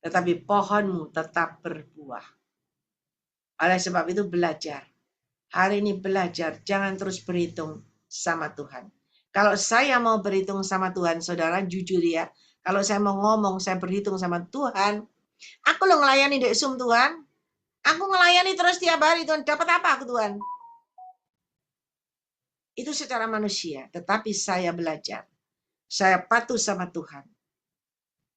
Tetapi pohonmu tetap berbuah. Oleh sebab itu belajar. Hari ini belajar, jangan terus berhitung sama Tuhan. Kalau saya mau berhitung sama Tuhan, saudara jujur ya, kalau saya mau ngomong, saya berhitung sama Tuhan, aku lo ngelayani di Zoom Tuhan, aku ngelayani terus tiap hari Tuhan, dapat apa aku Tuhan? Itu secara manusia, tetapi saya belajar. Saya patuh sama Tuhan.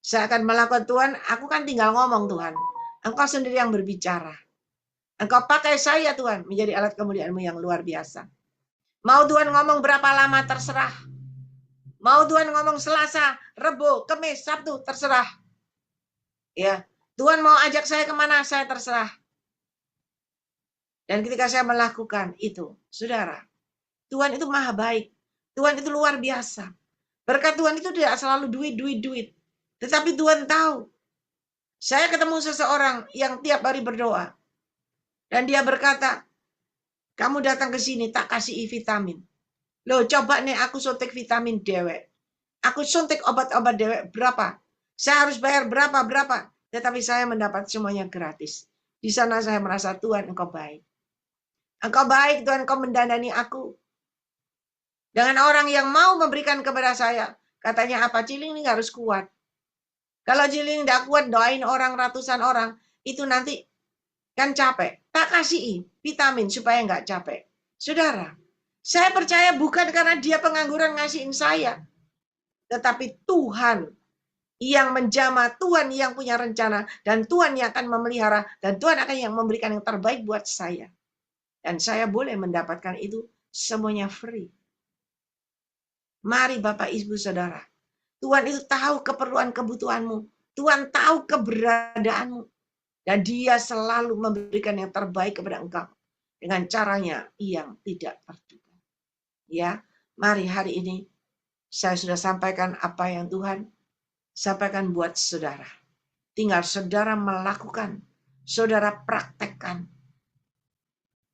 Saya akan melakukan Tuhan, aku kan tinggal ngomong Tuhan. Engkau sendiri yang berbicara. Engkau pakai saya Tuhan menjadi alat kemuliaan-Mu yang luar biasa. Mau Tuhan ngomong berapa lama terserah. Mau Tuhan ngomong Selasa, Rebo, Kamis, Sabtu terserah. Ya, Tuhan mau ajak saya kemana saya terserah. Dan ketika saya melakukan itu, saudara, Tuhan itu maha baik. Tuhan itu luar biasa. Berkat Tuhan itu tidak selalu duit. Tetapi Tuhan tahu. Saya ketemu seseorang yang tiap hari berdoa. Dan dia berkata, kamu datang ke sini tak kasih vitamin. Loh, coba nih aku suntik vitamin dewek. Aku suntik obat-obat dewek berapa? Saya harus bayar berapa? Tetapi saya mendapat semuanya gratis. Di sana saya merasa Tuhan engkau baik. Engkau baik Tuhan, engkau mendandani aku. Dengan orang yang mau memberikan kepada saya. Katanya apa? Ciling ini harus kuat. Kalau Ciling tidak kuat doain orang ratusan orang. Itu nanti kan capek. Tak kasih vitamin supaya nggak capek. Saudara, saya percaya bukan karena dia pengangguran ngasihin saya. Tetapi Tuhan yang menjamah, Tuhan yang punya rencana, dan Tuhan yang akan memelihara, dan Tuhan akan yang memberikan yang terbaik buat saya. Dan saya boleh mendapatkan itu semuanya free. Mari Bapak Ibu Saudara, Tuhan itu tahu keperluan kebutuhanmu. Tuhan tahu keberadaanmu. Dan dia selalu memberikan yang terbaik kepada engkau. Dengan caranya yang tidak terduga. Ya, mari hari ini saya sudah sampaikan apa yang Tuhan sampaikan buat saudara. Tinggal saudara melakukan, saudara praktekkan.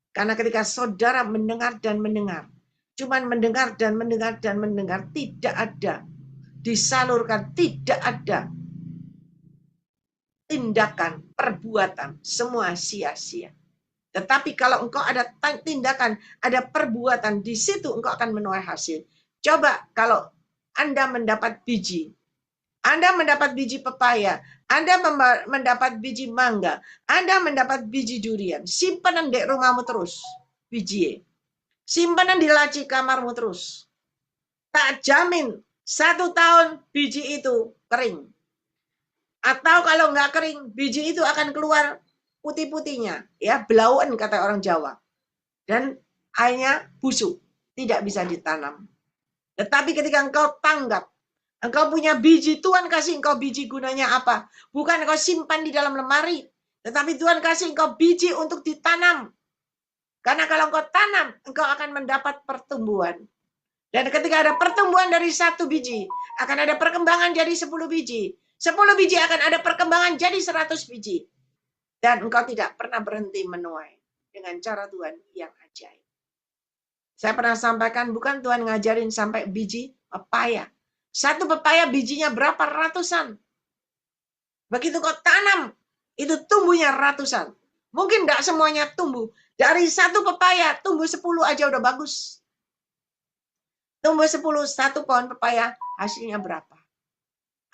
Karena ketika saudara mendengar dan mendengar, cuman mendengar dan mendengar, tidak ada disalurkan, tidak ada tindakan, perbuatan, semua sia-sia. Tetapi kalau engkau ada tindakan, ada perbuatan, di situ engkau akan menuai hasil. Coba kalau Anda mendapat biji, Anda mendapat biji pepaya, Anda mendapat biji mangga, Anda mendapat biji durian, simpanan di rumahmu terus, biji. Simpanan di laci kamarmu terus. Tak jamin 1 tahun biji itu kering. Atau kalau nggak kering, biji itu akan keluar putih-putihnya, ya, belauan kata orang Jawa. Dan akhirnya busuk, tidak bisa ditanam. Tetapi ketika engkau tanggap, engkau punya biji, Tuhan kasih engkau biji, gunanya apa? Bukan engkau simpan di dalam lemari, tetapi Tuhan kasih engkau biji untuk ditanam. Karena kalau engkau tanam, engkau akan mendapat pertumbuhan. Dan ketika ada pertumbuhan dari 1 biji, akan ada perkembangan jadi 10 biji. 10 biji akan ada perkembangan jadi 100 biji. Dan engkau tidak pernah berhenti menuai dengan cara Tuhan yang ajaib. Saya pernah sampaikan, bukan Tuhan ngajarin sampai biji pepaya. 1 pepaya bijinya berapa ratusan. Begitu kau tanam, itu tumbuhnya ratusan. Mungkin tidak semuanya tumbuh. Dari 1 pepaya, tumbuh 10 aja udah bagus. Tumbuh 10, 1 pohon pepaya, hasilnya berapa?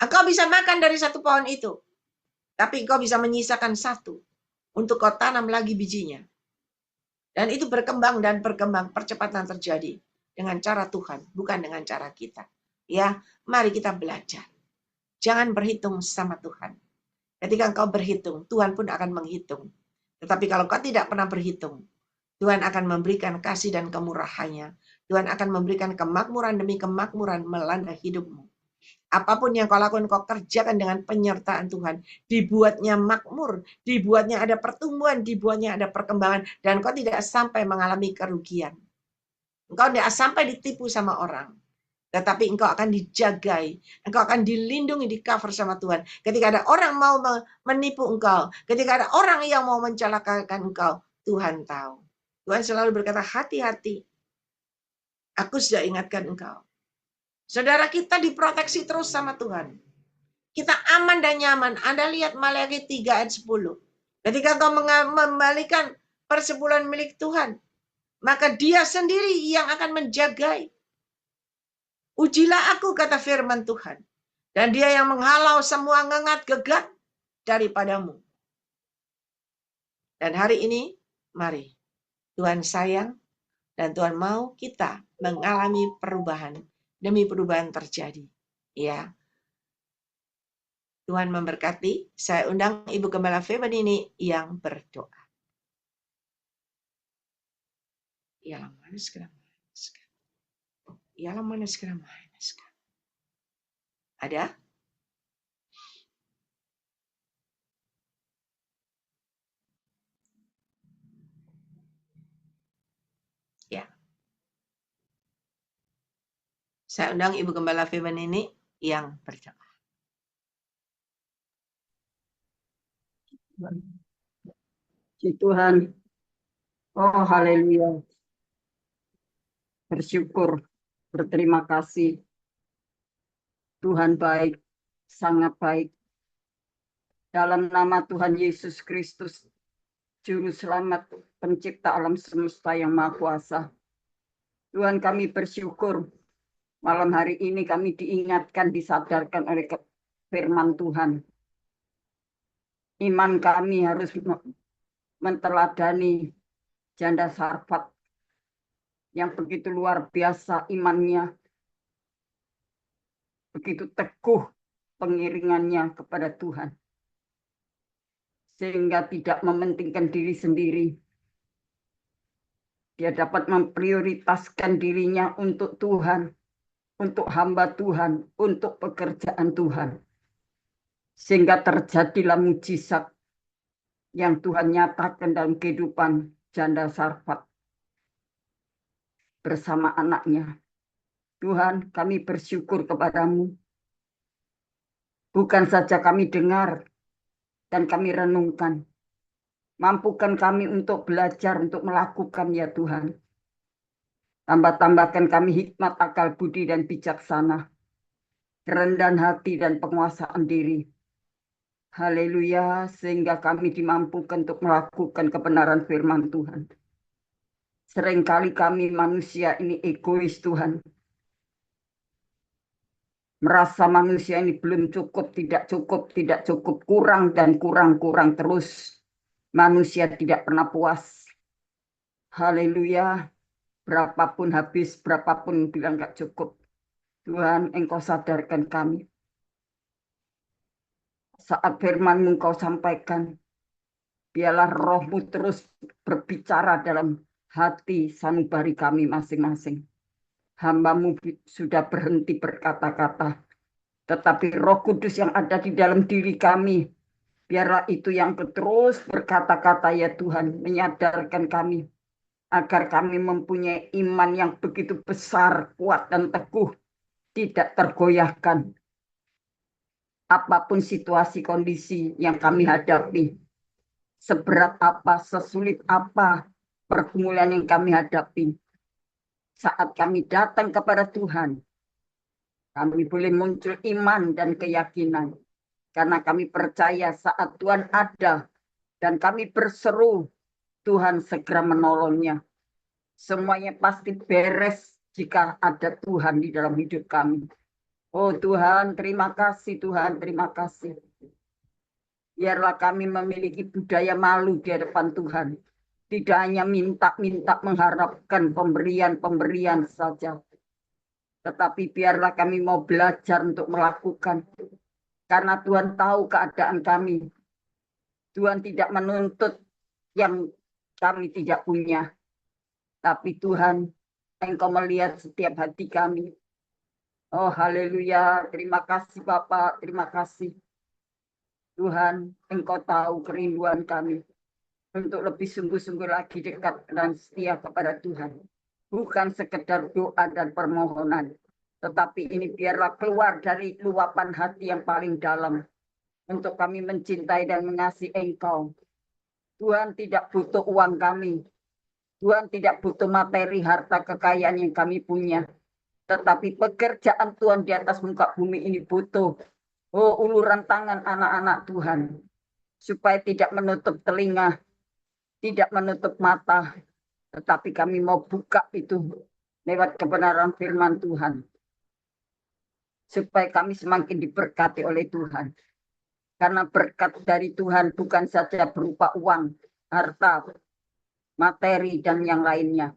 Engkau bisa makan dari 1 pohon itu. Tapi engkau bisa menyisakan 1 untuk kau tanam lagi bijinya. Dan itu berkembang dan berkembang, percepatan terjadi dengan cara Tuhan, bukan dengan cara kita. Ya, mari kita belajar. Jangan berhitung sama Tuhan. Ketika engkau berhitung, Tuhan pun akan menghitung. Tetapi kalau kau tidak pernah berhitung, Tuhan akan memberikan kasih dan kemurahannya. Tuhan akan memberikan kemakmuran demi kemakmuran melanda hidupmu. Apapun yang kau lakukan, kau kerjakan dengan penyertaan Tuhan. Dibuatnya makmur, dibuatnya ada pertumbuhan, dibuatnya ada perkembangan. Dan kau tidak sampai mengalami kerugian. Engkau tidak sampai ditipu sama orang. Tetapi engkau akan dijagai. Engkau akan dilindungi, di cover sama Tuhan. Ketika ada orang mau menipu engkau. Ketika ada orang yang mau mencelakakan engkau. Tuhan tahu. Tuhan selalu berkata, hati-hati. Aku sudah ingatkan engkau. Saudara, kita diproteksi terus sama Tuhan. Kita aman dan nyaman. Anda lihat Maliaki 3 ayat 10. Ketika kau mengembalikan persepuluhan milik Tuhan, maka dia sendiri yang akan menjagai. Ujilah aku, kata firman Tuhan. Dan dia yang menghalau semua ngengat gegat daripadamu. Dan hari ini, mari. Tuhan sayang dan Tuhan mau kita mengalami perubahan. Demi perubahan terjadi. Ya. Tuhan memberkati. Saya undang Ibu Gembala Feben ini yang berdoa. Ya, mana sekarang? Ialah manaskan manaskan. Ada? Ya. Saya undang Ibu Gembala Firman ini yang pertama. Puji Tuhan. Oh, haleluya. Bersyukur, berterima kasih. Tuhan baik, sangat baik. Dalam nama Tuhan Yesus Kristus, Juru Selamat, Pencipta alam semesta yang Maha Kuasa. Tuhan, kami bersyukur malam hari ini kami diingatkan, disadarkan oleh firman Tuhan. Iman kami harus menteladani janda Sarfat yang begitu luar biasa imannya, begitu teguh pengiringannya kepada Tuhan, sehingga tidak mementingkan diri sendiri. Dia dapat memprioritaskan dirinya untuk Tuhan, untuk hamba Tuhan, untuk pekerjaan Tuhan. Sehingga terjadilah mujizat yang Tuhan nyatakan dalam kehidupan janda Sarfat bersama anaknya. Tuhan, kami bersyukur kepadamu. Bukan saja kami dengar dan kami renungkan. Mampukan kami untuk belajar, untuk melakukan ya Tuhan. Tambah-tambahkan kami hikmat, akal, budi, dan bijaksana. Kerendahan hati dan penguasaan diri. Haleluya, sehingga kami dimampukan untuk melakukan kebenaran firman Tuhan. Seringkali kami manusia ini egois Tuhan. Merasa manusia ini belum cukup, tidak cukup, kurang dan kurang terus. Manusia tidak pernah puas. Haleluya, berapapun habis, berapapun bilang gak cukup. Tuhan, Engkau sadarkan kami. Saat firman-Mu Engkau sampaikan, biarlah Roh-Mu terus berbicara dalam hati sanubari kami masing-masing. Hamba-Mu sudah berhenti berkata-kata, tetapi Roh Kudus yang ada di dalam diri kami, biarlah itu yang terus berkata-kata ya Tuhan, menyadarkan kami, agar kami mempunyai iman yang begitu besar, kuat dan teguh, tidak tergoyahkan. Apapun situasi kondisi yang kami hadapi, seberat apa, sesulit apa pergumulan yang kami hadapi, saat kami datang kepada Tuhan, kami boleh muncul iman dan keyakinan. Karena kami percaya saat Tuhan ada dan kami berseru, Tuhan segera menolongnya. Semuanya pasti beres jika ada Tuhan di dalam hidup kami. Oh Tuhan, terima kasih Tuhan, terima kasih. Biarlah kami memiliki budaya malu di hadapan Tuhan. Tidak hanya minta-minta mengharapkan pemberian saja. Tetapi biarlah kami mau belajar untuk melakukan. Karena Tuhan tahu keadaan kami. Tuhan tidak menuntut yang kami tidak punya. Tapi Tuhan, Engkau melihat setiap hati kami. Oh haleluya, terima kasih Bapak, terima kasih. Tuhan, Engkau tahu kerinduan kami untuk lebih sungguh-sungguh lagi dekat dan setia kepada Tuhan. Bukan sekedar doa dan permohonan, tetapi ini biarlah keluar dari luapan hati yang paling dalam untuk kami mencintai dan mengasihi Engkau. Tuhan tidak butuh uang kami. Tuhan tidak butuh materi, harta, kekayaan yang kami punya. Tetapi pekerjaan Tuhan di atas muka bumi ini butuh. Oh, uluran tangan anak-anak Tuhan. Supaya tidak menutup telinga, tidak menutup mata. Tetapi kami mau buka itu lewat kebenaran firman Tuhan. Supaya kami semakin diberkati oleh Tuhan. Karena berkat dari Tuhan bukan saja berupa uang, harta, materi, dan yang lainnya.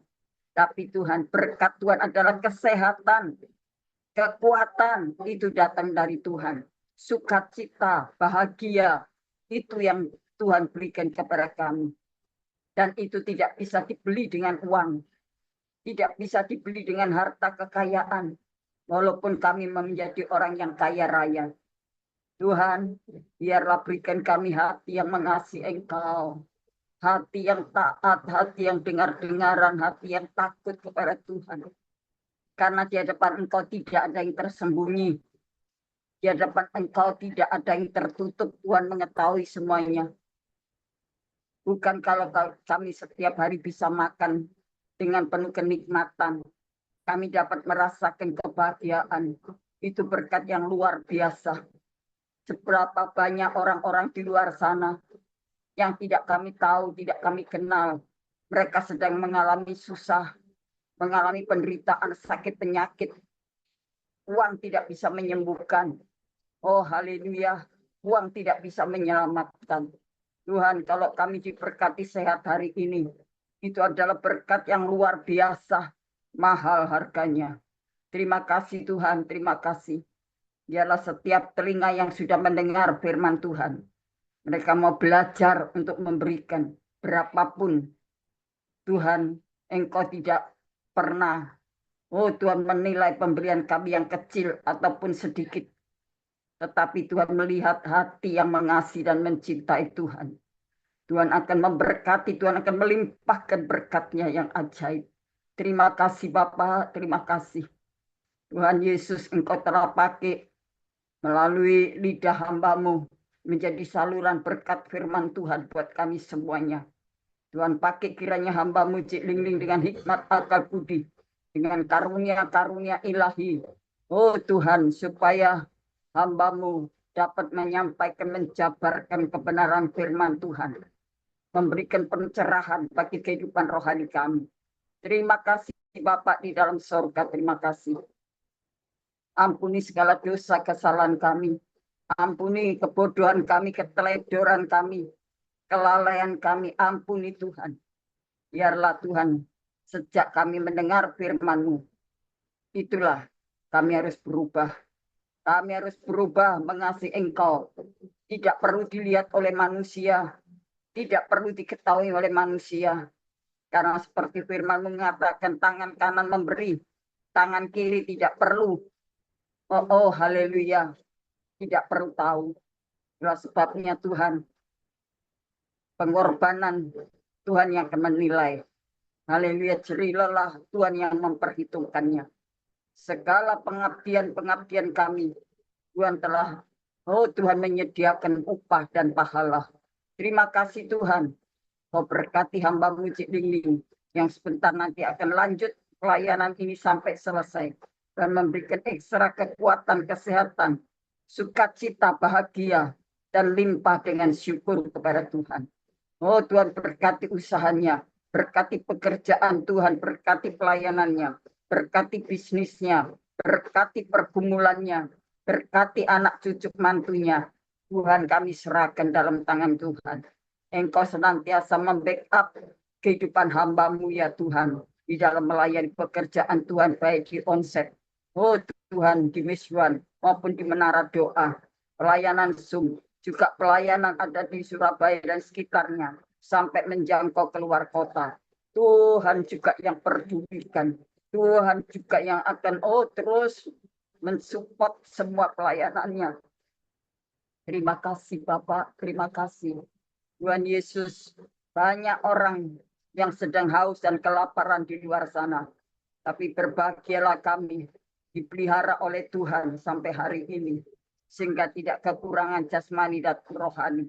Tapi Tuhan, berkat Tuhan adalah kesehatan, kekuatan, itu datang dari Tuhan. Sukacita, bahagia, itu yang Tuhan berikan kepada kami. Dan itu tidak bisa dibeli dengan uang. tidak bisa dibeli dengan harta kekayaan, walaupun kami menjadi orang yang kaya raya. Tuhan, biarlah berikan kami hati yang mengasihi Engkau, hati yang taat, hati yang dengar-dengaran, hati yang takut kepada Tuhan. Karena di hadapan Engkau tidak ada yang tersembunyi. Di hadapan Engkau tidak ada yang tertutup. Tuhan mengetahui semuanya. Bukan kalau kami setiap hari bisa makan dengan penuh kenikmatan, kami dapat merasakan kebahagiaan. Itu berkat yang luar biasa. Seberapa banyak orang-orang di luar sana yang tidak kami tahu, tidak kami kenal. Mereka sedang mengalami susah, mengalami penderitaan, sakit, penyakit. Uang tidak bisa menyembuhkan. Oh haleluya, uang tidak bisa menyelamatkan. Tuhan, kalau kami diberkati sehat hari ini, itu adalah berkat yang luar biasa, mahal harganya. Terima kasih Tuhan, terima kasih. Biarlah setiap telinga yang sudah mendengar firman Tuhan, mereka mau belajar untuk memberikan berapapun. Tuhan, Engkau tidak pernah, oh Tuhan, menilai pemberian kami yang kecil ataupun sedikit. Tetapi Tuhan melihat hati yang mengasihi dan mencintai Tuhan. Tuhan akan memberkati, Tuhan akan melimpahkan berkat-Nya yang ajaib. Terima kasih Bapa, terima kasih. Tuhan Yesus, Engkau telah pakai melalui lidah hamba-Mu menjadi saluran berkat firman Tuhan buat kami semuanya. Tuhan pakai kiranya hamba-Mu Cik Lingling dengan hikmat akal budi, dengan karunia-karunia ilahi. Oh Tuhan, supaya hamba-Mu dapat menyampaikan, menjabarkan kebenaran firman Tuhan, memberikan pencerahan bagi kehidupan rohani kami. Terima kasih Bapak di dalam surga, terima kasih. Ampuni segala dosa kesalahan kami. Ampuni kebodohan kami, keteledoran kami, kelalaian kami. Ampuni Tuhan. Biarlah Tuhan, sejak kami mendengar firman-Mu, itulah kami harus berubah. Kami harus berubah mengasihi Engkau. Tidak perlu dilihat oleh manusia. Tidak perlu diketahui oleh manusia. Karena seperti firman mengatakan tangan kanan memberi, tangan kiri tidak perlu. Oh haleluya. Tidak perlu tahu. Itulah sebabnya Tuhan, pengorbanan Tuhan yang akan menilai. Haleluya, jerilah Tuhan yang memperhitungkannya. Segala pengabdian kami, Tuhan telah, oh Tuhan menyediakan upah dan pahala. Terima kasih Tuhan. Kau berkati hamba-Mu Cik Lingling yang sebentar nanti akan lanjut pelayanan ini sampai selesai. Dan memberikan ekstra kekuatan, kesehatan, sukacita, bahagia, dan limpah dengan syukur kepada Tuhan. Oh Tuhan, berkati usahanya, berkati pekerjaan Tuhan, berkati pelayanannya, berkati bisnisnya, berkati pergumulannya, berkati anak cucu mantunya. Tuhan, kami serahkan dalam tangan Tuhan. Engkau senantiasa membackup kehidupan hamba-Mu ya Tuhan, di dalam melayani pekerjaan Tuhan, baik di onset, oh Tuhan, di Miswan maupun di Menara Doa, pelayanan Zoom, juga pelayanan ada di Surabaya dan sekitarnya, sampai menjangkau keluar kota. Tuhan juga yang pedulikan. Tuhan juga yang akan terus mensupport semua pelayanannya. Terima kasih Bapak, terima kasih. Tuhan Yesus, banyak orang yang sedang haus dan kelaparan di luar sana. Tapi berbahagialah kami, dipelihara oleh Tuhan sampai hari ini, sehingga tidak kekurangan jasmani dan rohani.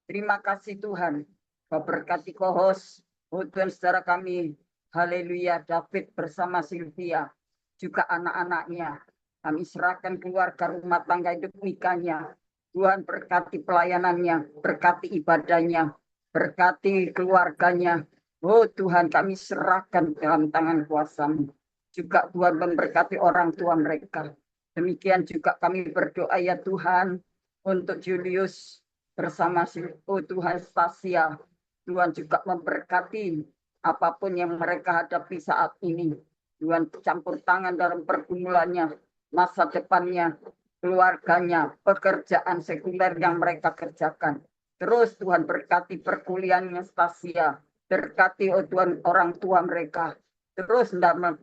Terima kasih Tuhan. Kau berkati co-host, Tuhan saudara kami, haleluya, David bersama Sylvia, juga anak-anaknya. Kami serahkan keluarga rumah tangga hidup nikahnya. Tuhan berkati pelayanannya, berkati ibadahnya, berkati keluarganya. Oh Tuhan, kami serahkan dalam tangan kuasa-Mu. Juga Tuhan memberkati orang tua mereka. Demikian juga kami berdoa ya Tuhan, untuk Julius bersama Tuhan Stasia. Tuhan juga memberkati apapun yang mereka hadapi saat ini. Tuhan campur tangan dalam pergumulannya, masa depannya, keluarganya, pekerjaan sekuler yang mereka kerjakan. Terus Tuhan berkati perkuliahannya Stasia. Berkati Tuhan orang tua mereka. terus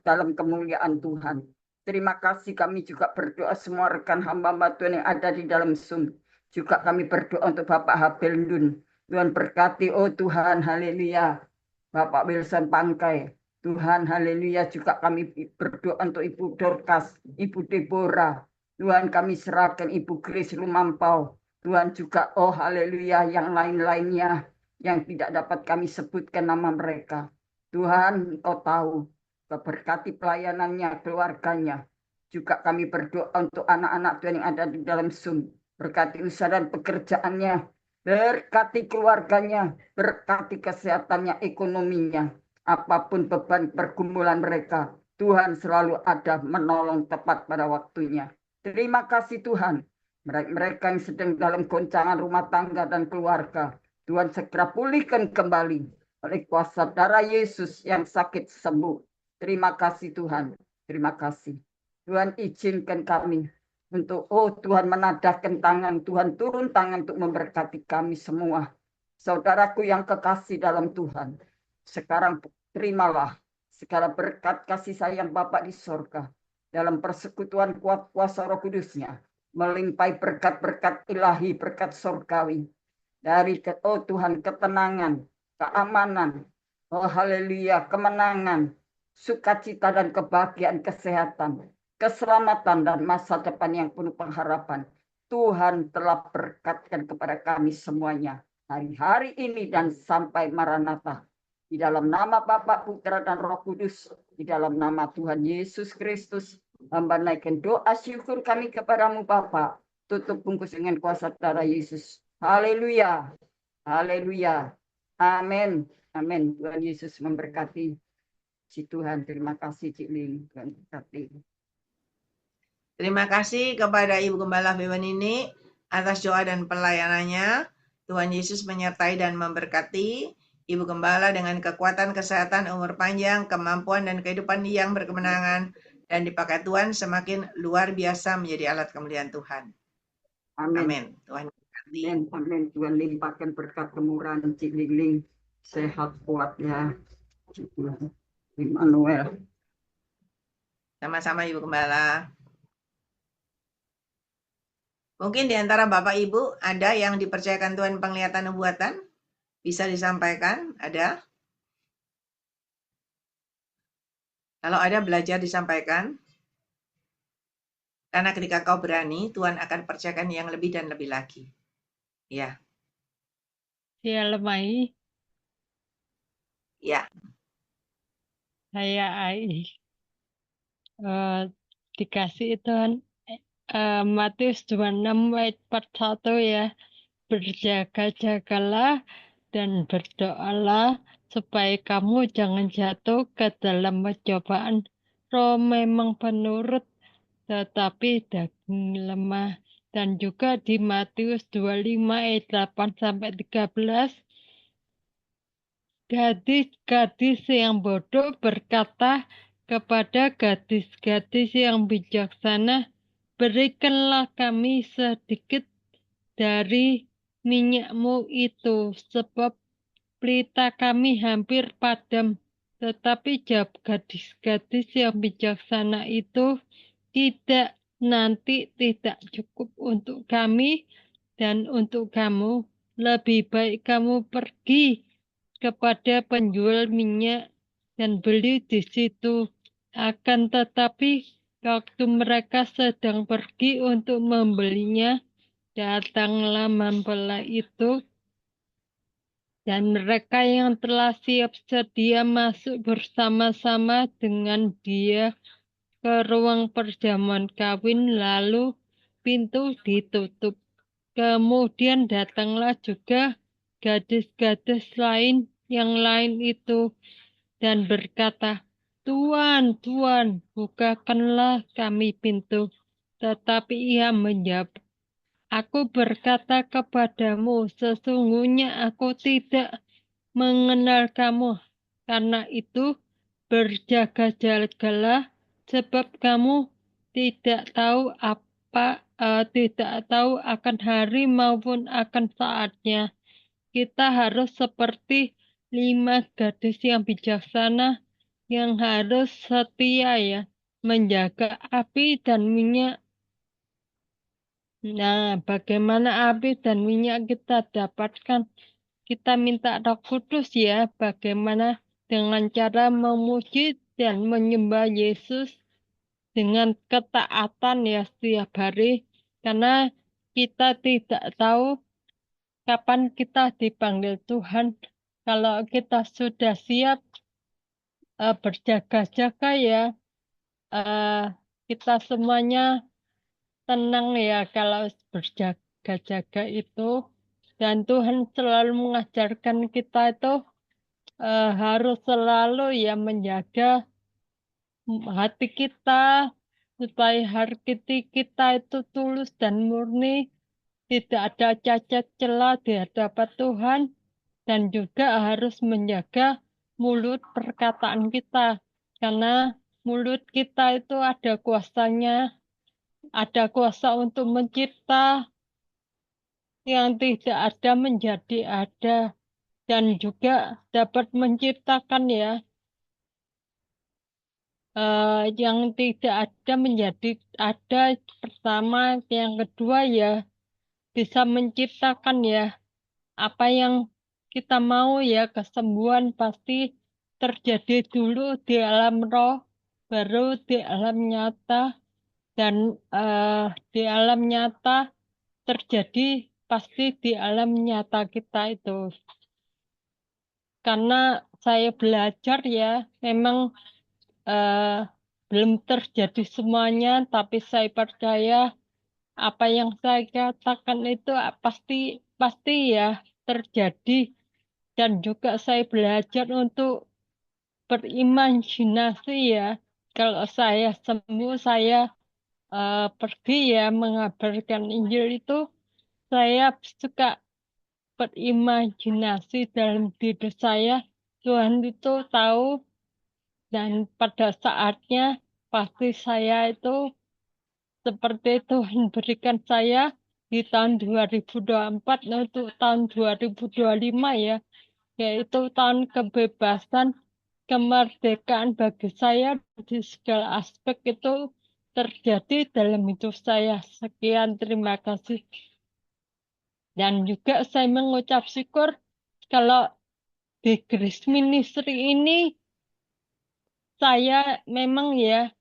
dalam kemuliaan Tuhan. Terima kasih, kami juga berdoa semua rekan hamba-hamba Tuhan yang ada di dalam Zoom. Juga kami berdoa untuk Bapak Habel Dun. Tuhan berkati, oh Tuhan, haleluya. Bapak Wilson Pangkai, Tuhan, haleluya. Juga kami berdoa untuk Ibu Dorcas, Ibu Deborah. Tuhan, kami serahkan Ibu Grace Lumampau. Tuhan juga, oh haleluya, yang lain-lainnya yang tidak dapat kami sebutkan nama mereka. Tuhan, Engkau tahu, berkati pelayanannya, keluarganya. Juga kami berdoa untuk anak-anak Tuhan yang ada di dalam Zoom. Berkati usaha dan pekerjaannya, berkati keluarganya, berkati kesehatannya, ekonominya. Apapun beban pergumulan mereka, Tuhan selalu ada menolong tepat pada waktunya. Terima kasih Tuhan. Mereka yang sedang dalam goncangan rumah tangga dan keluarga, Tuhan segera pulihkan kembali oleh kuasa darah Yesus yang sakit sembuh. Terima kasih Tuhan. Terima kasih. Tuhan izinkan kami untuk, oh Tuhan menadahkan tangan, Tuhan turun tangan untuk memberkati kami semua. Saudaraku yang kekasih dalam Tuhan, sekarang terimalah segala berkat kasih sayang Bapa di sorga dalam persekutuan kuat kuasa Roh Kudusnya, melimpahi berkat-berkat ilahi, berkat sorgawi dari oh Tuhan, ketenangan, keamanan, oh haleluya, kemenangan, sukacita dan kebahagiaan, kesehatan, keselamatan dan masa depan yang penuh pengharapan. Tuhan telah berkatkan kepada kami semuanya hari-hari ini dan sampai Maranatha. Di dalam nama Bapa, Putra dan Roh Kudus, di dalam nama Tuhan Yesus Kristus, hamba naikkan doa syukur kami kepadamu Bapa. Tutup bungkus dengan kuasa darah Yesus. Haleluya. Haleluya. Amin. Amin. Tuhan Yesus memberkati. Si Tuhan, terima kasih Cik Ling. Tuhan berkati. Terima kasih kepada Ibu Gembala Bewanini atas doa dan pelayanannya. Tuhan Yesus menyertai dan memberkati Ibu Gembala dengan kekuatan, kesehatan, umur panjang, kemampuan, dan kehidupan yang berkemenangan. Dan dipakai Tuhan semakin luar biasa menjadi alat kemuliaan Tuhan. Amin. Amin. Tuhan berkati. Amin. Amin. Tuhan limpahkan berkat kemurahan Cik Ling. Sehat kuat ya. Immanuel. Sama-sama Ibu Gembala. Mungkin di antara Bapak Ibu ada yang dipercayakan Tuhan penglihatan nubuatan? Bisa disampaikan? Ada? Kalau ada, belajar disampaikan. Karena ketika kau berani, Tuhan akan percayakan yang lebih dan lebih lagi. Ya. Ya lemai, Ya. saya Ai. Dikasih Tuhan Matius 26 ayat 41 ya. Berjaga-jagalah dan berdoalah supaya kamu jangan jatuh ke dalam pencobaan. Roh memang penurut, tetapi daging lemah. Dan juga di Matius 25 ayat 8 sampai 13, gadis-gadis yang bodoh berkata kepada gadis-gadis yang bijaksana, berikanlah kami sedikit dari minyakmu itu, sebab pelita kami hampir padam. Tetapi jawab gadis-gadis yang bijaksana itu, tidak, nanti tidak cukup untuk kami dan untuk kamu. Lebih baik kamu pergi kepada penjual minyak dan beli di situ. Akan tetapi waktu mereka sedang pergi untuk membelinya, datanglah mempelai itu, dan mereka yang telah siap sedia masuk bersama-sama dengan dia ke ruang perjamuan kawin, lalu pintu ditutup. Kemudian datanglah juga gadis-gadis lain yang lain itu dan berkata, Tuan, Tuan, bukakanlah kami pintu. Tetapi ia menjawab, Aku berkata kepadamu, sesungguhnya aku tidak mengenal kamu. Karena itu, berjaga-jagalah, sebab kamu tidak tahu tidak tahu akan hari maupun akan saatnya. Kita harus seperti 5 gadis yang bijaksana yang harus setia ya, menjaga api dan minyak. Nah, bagaimana api dan minyak kita dapatkan? Kita minta Roh Kudus ya, bagaimana dengan cara memuji dan menyembah Yesus dengan ketaatan ya setiap hari, karena kita tidak tahu kapan kita dipanggil Tuhan. Kalau kita sudah siap berjaga-jaga ya, eh, kita semuanya tenang ya kalau berjaga-jaga itu. Dan Tuhan selalu mengajarkan kita itu harus selalu ya menjaga hati kita supaya hati kita itu tulus dan murni, tidak ada cacat celah di hadapan Tuhan, dan juga harus menjaga mulut perkataan kita, karena mulut kita itu ada kuasanya, ada kuasa untuk mencipta yang tidak ada menjadi ada, dan juga dapat menciptakan ya yang tidak ada menjadi ada pertama, yang kedua ya bisa menciptakan ya apa yang kita mau ya, kesembuhan pasti terjadi dulu di alam roh, baru di alam nyata, dan di alam nyata terjadi pasti di alam nyata kita itu. Karena saya belajar ya, memang belum terjadi semuanya, tapi saya percaya apa yang saya katakan itu pasti pasti ya terjadi. Dan juga saya belajar untuk berimajinasi ya. Kalau saya sembuh, saya pergi ya mengabarkan Injil itu, saya suka berimajinasi dalam diri saya. Tuhan itu tahu, dan pada saatnya pasti saya itu seperti Tuhan berikan saya di tahun 2024 untuk tahun 2025 ya, yaitu tahun kebebasan, kemerdekaan bagi saya di segala aspek itu terjadi dalam hidup saya. Sekian, terima kasih. Dan juga saya mengucap syukur kalau di Grace Ministry ini saya memang ya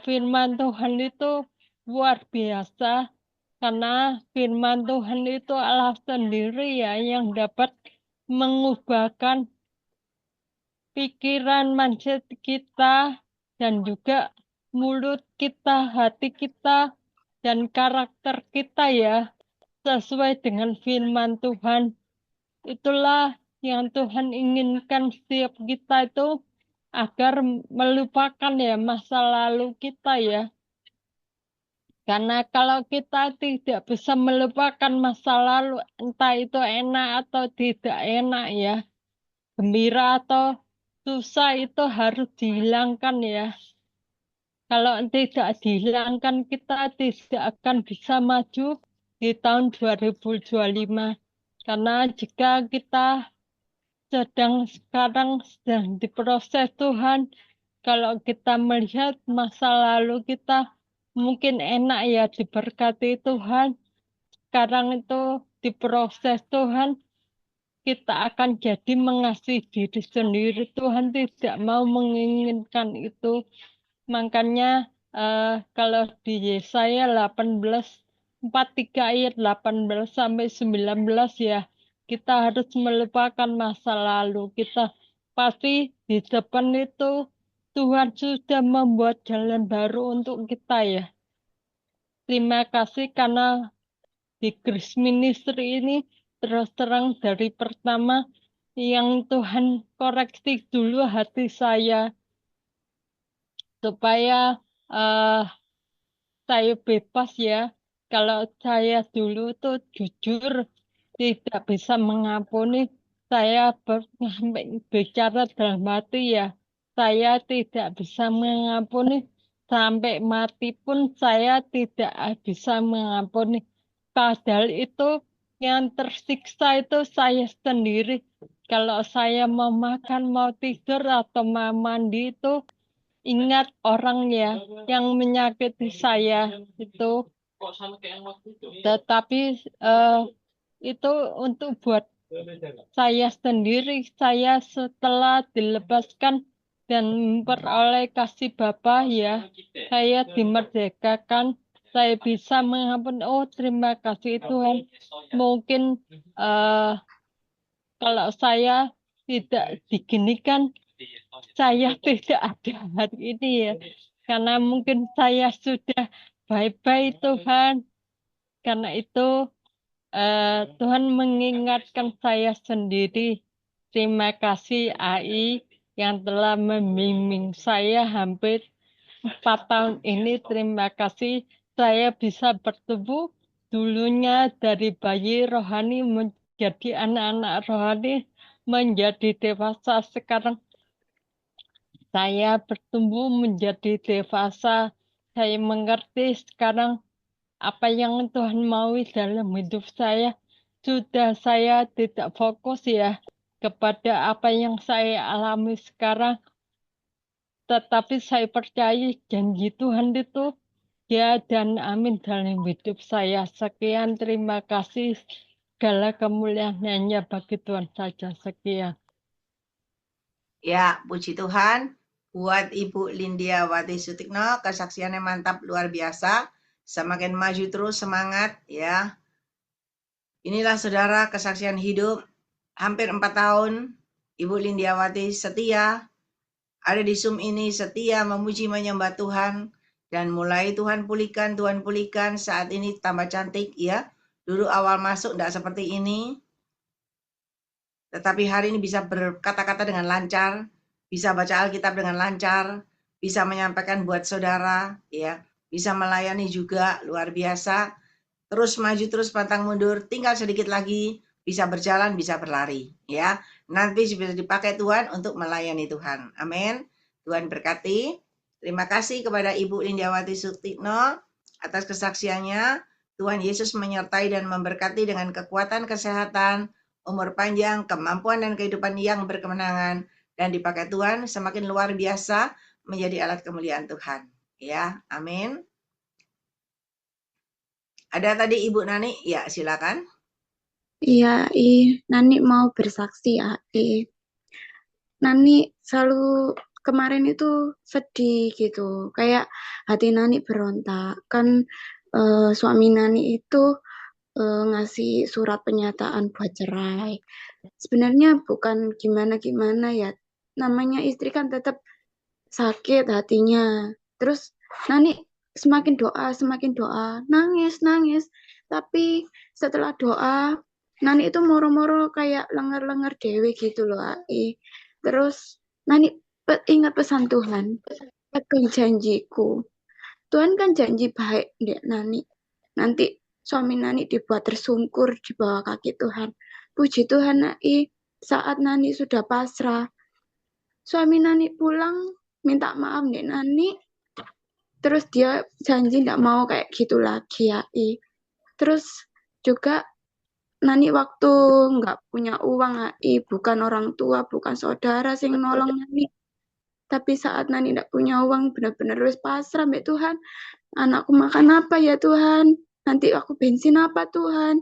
firman Tuhan itu luar biasa, karena firman Tuhan itu Allah sendiri ya yang dapat mengubahkan pikiran mindset kita, dan juga mulut kita, hati kita, dan karakter kita ya sesuai dengan firman Tuhan. Itulah yang Tuhan inginkan setiap kita itu, agar melupakan ya masa lalu kita ya. Karena kalau kita tidak bisa melupakan masa lalu, entah itu enak atau tidak enak ya, gembira atau susah, itu harus dihilangkan ya. Kalau tidak dihilangkan, kita tidak akan bisa maju di tahun 2025. Karena jika kita sekarang sedang diproses Tuhan, kalau kita melihat masa lalu kita, mungkin enak ya diberkati Tuhan. Sekarang itu diproses Tuhan, kita akan jadi mengasihi diri sendiri. Tuhan tidak mau menginginkan itu. Makanya kalau di Yesaya 43 ayat 18 sampai 19 ya, kita harus melupakan masa lalu kita. Pasti di depan itu Tuhan sudah membuat jalan baru untuk kita ya. Terima kasih karena di Grace Ministry ini terus terang dari pertama yang Tuhan koreksi dulu hati saya, supaya saya bebas ya. Kalau saya dulu tuh jujur tidak bisa mengampuni, saya bicara dalam hati ya, saya tidak bisa mengampuni, sampai mati pun saya tidak bisa mengampuni. Padahal itu yang tersiksa itu saya sendiri. Kalau saya mau makan, mau tidur, atau mau mandi itu ingat orang ya yang menyakiti saya itu. Tetapi itu untuk buat saya sendiri. Saya setelah dilepaskan dan memperoleh kasih Bapa ya, saya dimerdekakan. Saya bisa mengampuni. Oh, terima kasih Tuhan. Mungkin kalau saya tidak diginikan, saya tidak ada hari ini ya. Karena mungkin saya sudah bye-bye Tuhan. Karena itu Tuhan mengingatkan saya sendiri. Terima kasih AI yang telah membimbing saya hampir 4 tahun ini. Terima kasih saya bisa bertumbuh dulunya dari bayi rohani menjadi anak-anak rohani, menjadi dewasa. Sekarang saya bertumbuh menjadi dewasa. Saya mengerti sekarang apa yang Tuhan mau dalam hidup saya. Sudah saya tidak fokus ya kepada apa yang saya alami sekarang. Tetapi saya percaya janji Tuhan itu ya dan amin dalam hidup saya. Sekian, terima kasih. Segala kemuliaan hanya bagi Tuhan saja. Sekian. Ya, puji Tuhan. Buat Ibu Lindia Wati Sutikno, kesaksiannya mantap luar biasa. Semakin maju terus, semangat ya. Inilah saudara kesaksian hidup. Hampir 4 tahun, Ibu Lindia Wati setia. Ada di Zoom ini setia memuji menyembah Tuhan. Dan mulai Tuhan pulihkan, saat ini tambah cantik ya. Dulu awal masuk tidak seperti ini. Tetapi hari ini bisa berkata-kata dengan lancar, bisa baca Alkitab dengan lancar, bisa menyampaikan buat saudara, ya, bisa melayani juga, luar biasa. Terus maju, terus pantang mundur, tinggal sedikit lagi, bisa berjalan, bisa berlari, ya. Nanti bisa dipakai Tuhan untuk melayani Tuhan. Amin. Tuhan berkati. Terima kasih kepada Ibu Lindiawati Sutikno atas kesaksiannya. Tuhan Yesus menyertai dan memberkati dengan kekuatan kesehatan, umur panjang, kemampuan dan kehidupan yang berkemenangan, dan dipakai Tuhan semakin luar biasa menjadi alat kemuliaan Tuhan. Ya, amin. Ada tadi Ibu Nani, ya silakan. Iya, Nani mau bersaksi ya. Nani selalu kemarin itu sedih gitu, kayak hati Nani berontak. Kan suami Nani itu ngasih surat pernyataan buat cerai. Sebenarnya bukan gimana-gimana ya, namanya istri kan tetap sakit hatinya. Terus Nani semakin doa, nangis. Tapi setelah doa, Nani itu moro-moro kayak lenger-lenger dewe gitu loh, Ai. Terus Nani ingat pesan Tuhan, pegang janjiku. Tuhan kan janji baik, Dek Nani. Nanti suami Nani dibuat tersungkur di bawah kaki Tuhan. Puji Tuhan, Nai, saat Nani sudah pasrah, suami Nani pulang, minta maaf, Dek Nani. Terus dia janji tidak mau kayak gitu lagi, Ai. Terus juga Nani waktu nggak punya uang, Ai, bukan orang tua, bukan saudara sing nolong Nani. Tapi saat Nani tidak punya uang, benar-benar harus pasrah, Mbak Tuhan. Anakku makan apa ya Tuhan? Nanti aku bensin apa Tuhan?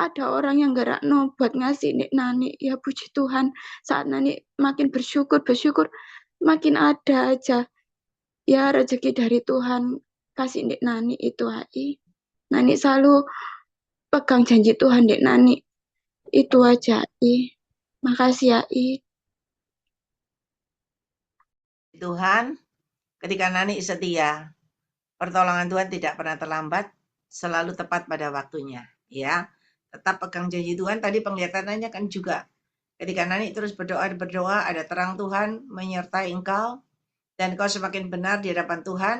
Ada orang yang gerakno buat ngasih Nek Nani. Ya puji Tuhan. Saat Nani makin bersyukur, makin ada aja. Ya rezeki dari Tuhan. Kasih Nek Nani itu, Ai. Nani selalu pegang janji Tuhan, Nek Nani. Itu aja, Ai. Makasih, Ai. Tuhan, ketika Nani setia, pertolongan Tuhan tidak pernah terlambat, selalu tepat pada waktunya. Ya, tetap pegang janji Tuhan. Tadi penglihatannya kan juga, ketika Nani terus berdoa, ada terang Tuhan menyertai engkau, dan kau semakin benar di hadapan Tuhan,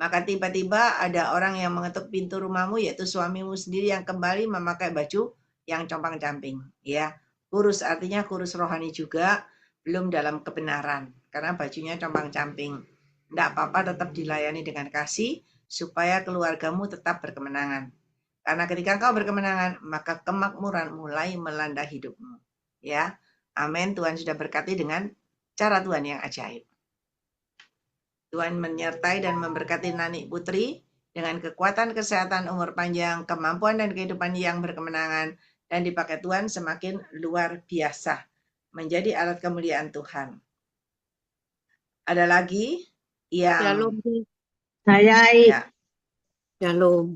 maka tiba-tiba ada orang yang mengetuk pintu rumahmu, yaitu suamimu sendiri yang kembali memakai baju yang compang-camping. Ya, kurus artinya kurus rohani juga, belum dalam kebenaran, karena bajunya compang-camping. Tidak apa-apa, tetap dilayani dengan kasih, supaya keluargamu tetap berkemenangan. Karena ketika engkau berkemenangan, maka kemakmuran mulai melanda hidupmu. Ya, Amin. Tuhan sudah berkati dengan cara Tuhan yang ajaib. Tuhan menyertai dan memberkati Nani Putri dengan kekuatan, kesehatan, umur panjang, kemampuan dan kehidupan yang berkemenangan, dan dipakai Tuhan semakin luar biasa menjadi alat kemuliaan Tuhan. Ada lagi yang Shalom. Saya ya, Shalom.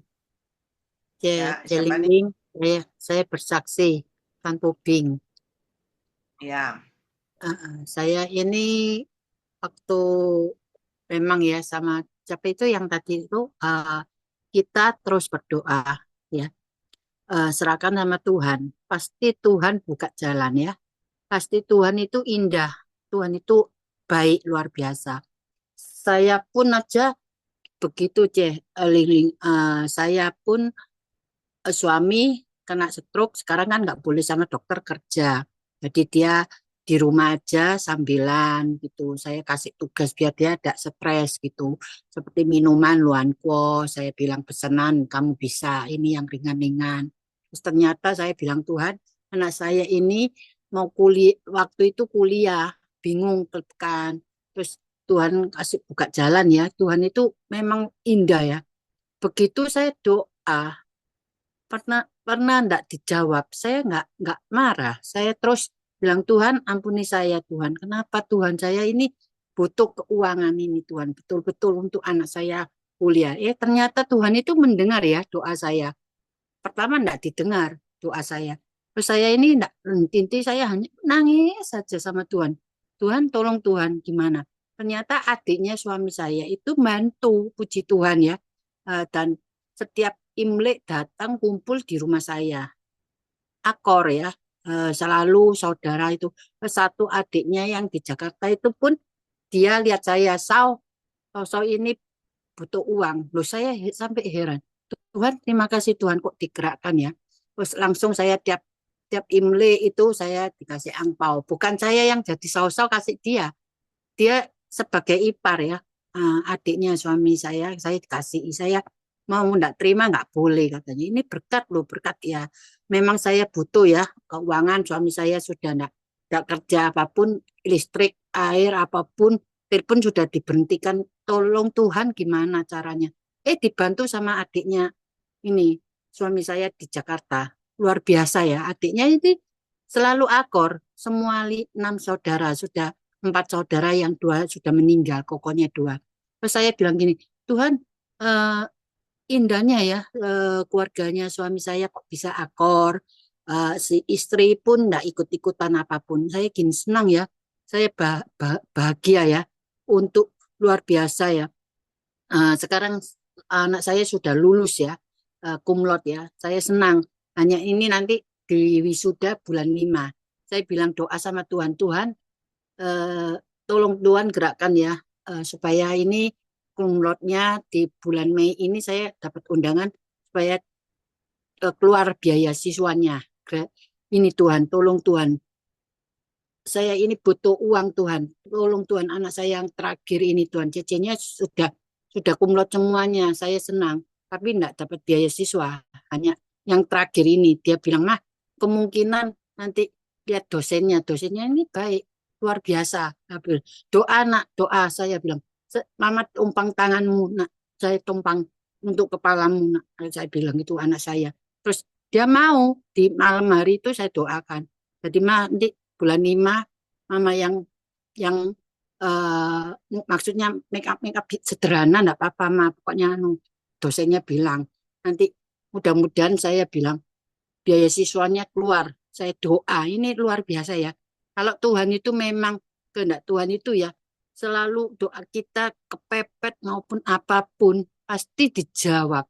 ya siapa nih? Jeling, saya bersaksi tanpa bing. Ya, Saya ini waktu memang ya sama siapa itu yang tadi itu kita terus berdoa ya. Serahkan sama Tuhan. Pasti Tuhan buka jalan ya. Pasti Tuhan itu indah. Tuhan itu baik luar biasa. Saya pun aja begitu Liling. Saya pun suami kena stroke, sekarang kan nggak boleh sama dokter kerja. Jadi dia di rumah aja sambilan gitu. Saya kasih tugas biar dia tidak stres gitu. Seperti minuman Luanquo, saya bilang pesanan kamu bisa ini yang ringan-ringan. Terus ternyata saya bilang Tuhan, anak saya ini mau kuliah, waktu itu kuliah, bingung tekan. Terus Tuhan kasih buka jalan ya. Tuhan itu memang indah ya. Begitu saya doa, pernah enggak dijawab, saya enggak marah, saya terus bilang Tuhan ampuni saya Tuhan, kenapa Tuhan saya ini butuh keuangan ini Tuhan, betul-betul untuk anak saya kuliah. Ternyata Tuhan itu mendengar ya doa saya. Pertama enggak didengar doa saya, terus saya ini enggak inti saya hanya nangis saja sama Tuhan. Tuhan tolong Tuhan gimana? Ternyata adiknya suami saya itu bantu, puji Tuhan ya. Dan setiap Imlek datang kumpul di rumah saya. Akor ya, selalu saudara itu. Satu adiknya yang di Jakarta itu pun dia lihat saya, Sau ini butuh uang. Loh saya sampai heran. Tuhan terima kasih Tuhan kok digerakkan ya. Terus langsung saya tiap Imlek itu saya dikasih angpau. Bukan saya yang jadi sau kasih dia. Dia sebagai ipar ya. Adiknya suami saya dikasih. Saya mau enggak terima enggak boleh katanya. Ini berkat loh, berkat ya. Memang saya butuh ya keuangan, suami saya sudah enggak kerja apapun, listrik, air apapun, telepon sudah diberhentikan. Tolong Tuhan gimana caranya? Dibantu sama adiknya ini, suami saya di Jakarta. Luar biasa ya, adiknya ini selalu akor, semua 6 saudara, sudah 4 saudara yang 2 sudah meninggal, kokonya 2. Terus saya bilang gini, Tuhan indahnya ya keluarganya suami saya kok bisa akor, si istri pun enggak ikut-ikutan apapun. Saya gini senang ya, saya bahagia ya, untuk luar biasa ya. Sekarang anak saya sudah lulus ya, cum laude ya, saya senang. Hanya ini nanti di wisuda bulan 5. Saya bilang doa sama Tuhan, Tuhan tolong Tuhan gerakkan ya, supaya ini cum laude-nya di bulan Mei ini saya dapat undangan supaya keluar biaya siswanya. Ini Tuhan, tolong Tuhan. Saya ini butuh uang Tuhan. Tolong Tuhan anak saya yang terakhir ini Tuhan. Cecenya sudah cum laude semuanya. Saya senang, tapi enggak dapat biaya siswa. Hanya yang terakhir ini dia bilang, "Mah, kemungkinan nanti lihat dosennya ini baik, luar biasa." Doa nak, doa saya bilang. Mama tumpang tanganmu nak, saya tumpang untuk kepalamu nak, saya bilang itu anak saya. Terus dia mau di malam hari itu saya doakan. Jadi nanti bulan 5 mama yang maksudnya make up sederhana enggak apa-apa mah, pokoknya dosennya bilang nanti mudah-mudahan saya bilang biaya siswanya keluar. Saya doa ini luar biasa ya. Kalau Tuhan itu memang kehendak Tuhan itu ya, selalu doa kita kepepet maupun apapun pasti dijawab.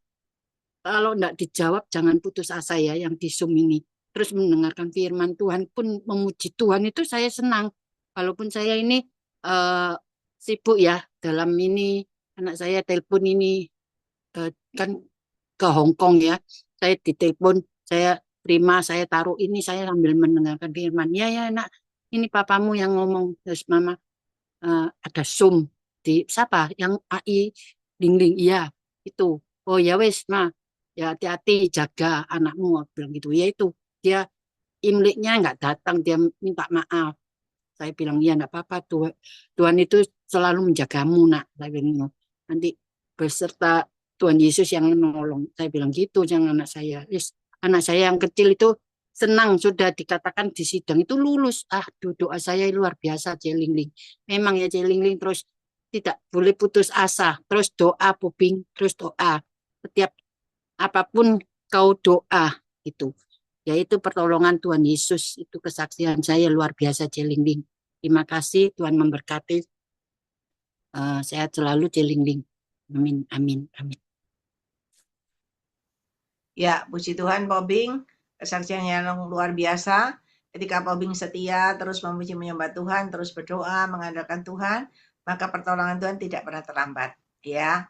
Kalau enggak dijawab jangan putus asa ya yang di Zoom ini. Terus mendengarkan firman Tuhan pun memuji Tuhan itu saya senang. Walaupun saya ini sibuk ya dalam ini, anak saya telepon ini kan ke Hong Kong ya. Saya ditelepon, saya terima, saya taruh ini, saya sambil mendengarkan firman. Ya nak, ini papamu yang ngomong. Terus mama ada Zoom di siapa yang AI Ling iya itu. Oh ya wes mah ya hati-hati jaga anakmu bilang gitu ya. Itu dia Imleknya nggak datang, dia minta maaf. Saya bilang, ya enggak apa-apa, Tuhan itu selalu menjagamu, nak. Saya bilang, nanti beserta Tuhan Yesus yang menolong. Saya bilang gitu, jangan anak saya. Anak saya yang kecil itu senang sudah dikatakan di sidang itu lulus. Doa saya luar biasa, Celingling. Memang ya Celingling, terus tidak boleh putus asa. Terus doa, Puping, terus doa. Setiap apapun kau doa, itu. Yaitu pertolongan Tuhan Yesus, itu kesaksian saya luar biasa, Celingling. Terima kasih, Tuhan memberkati. Sehat selalu, Celingling. Amin, amin, amin. Ya, puji Tuhan, Pobing. Kesaksian yang luar biasa. Ketika Pobing setia, terus memuji menyembah Tuhan, terus berdoa, mengandalkan Tuhan, maka pertolongan Tuhan tidak pernah terlambat. Ya,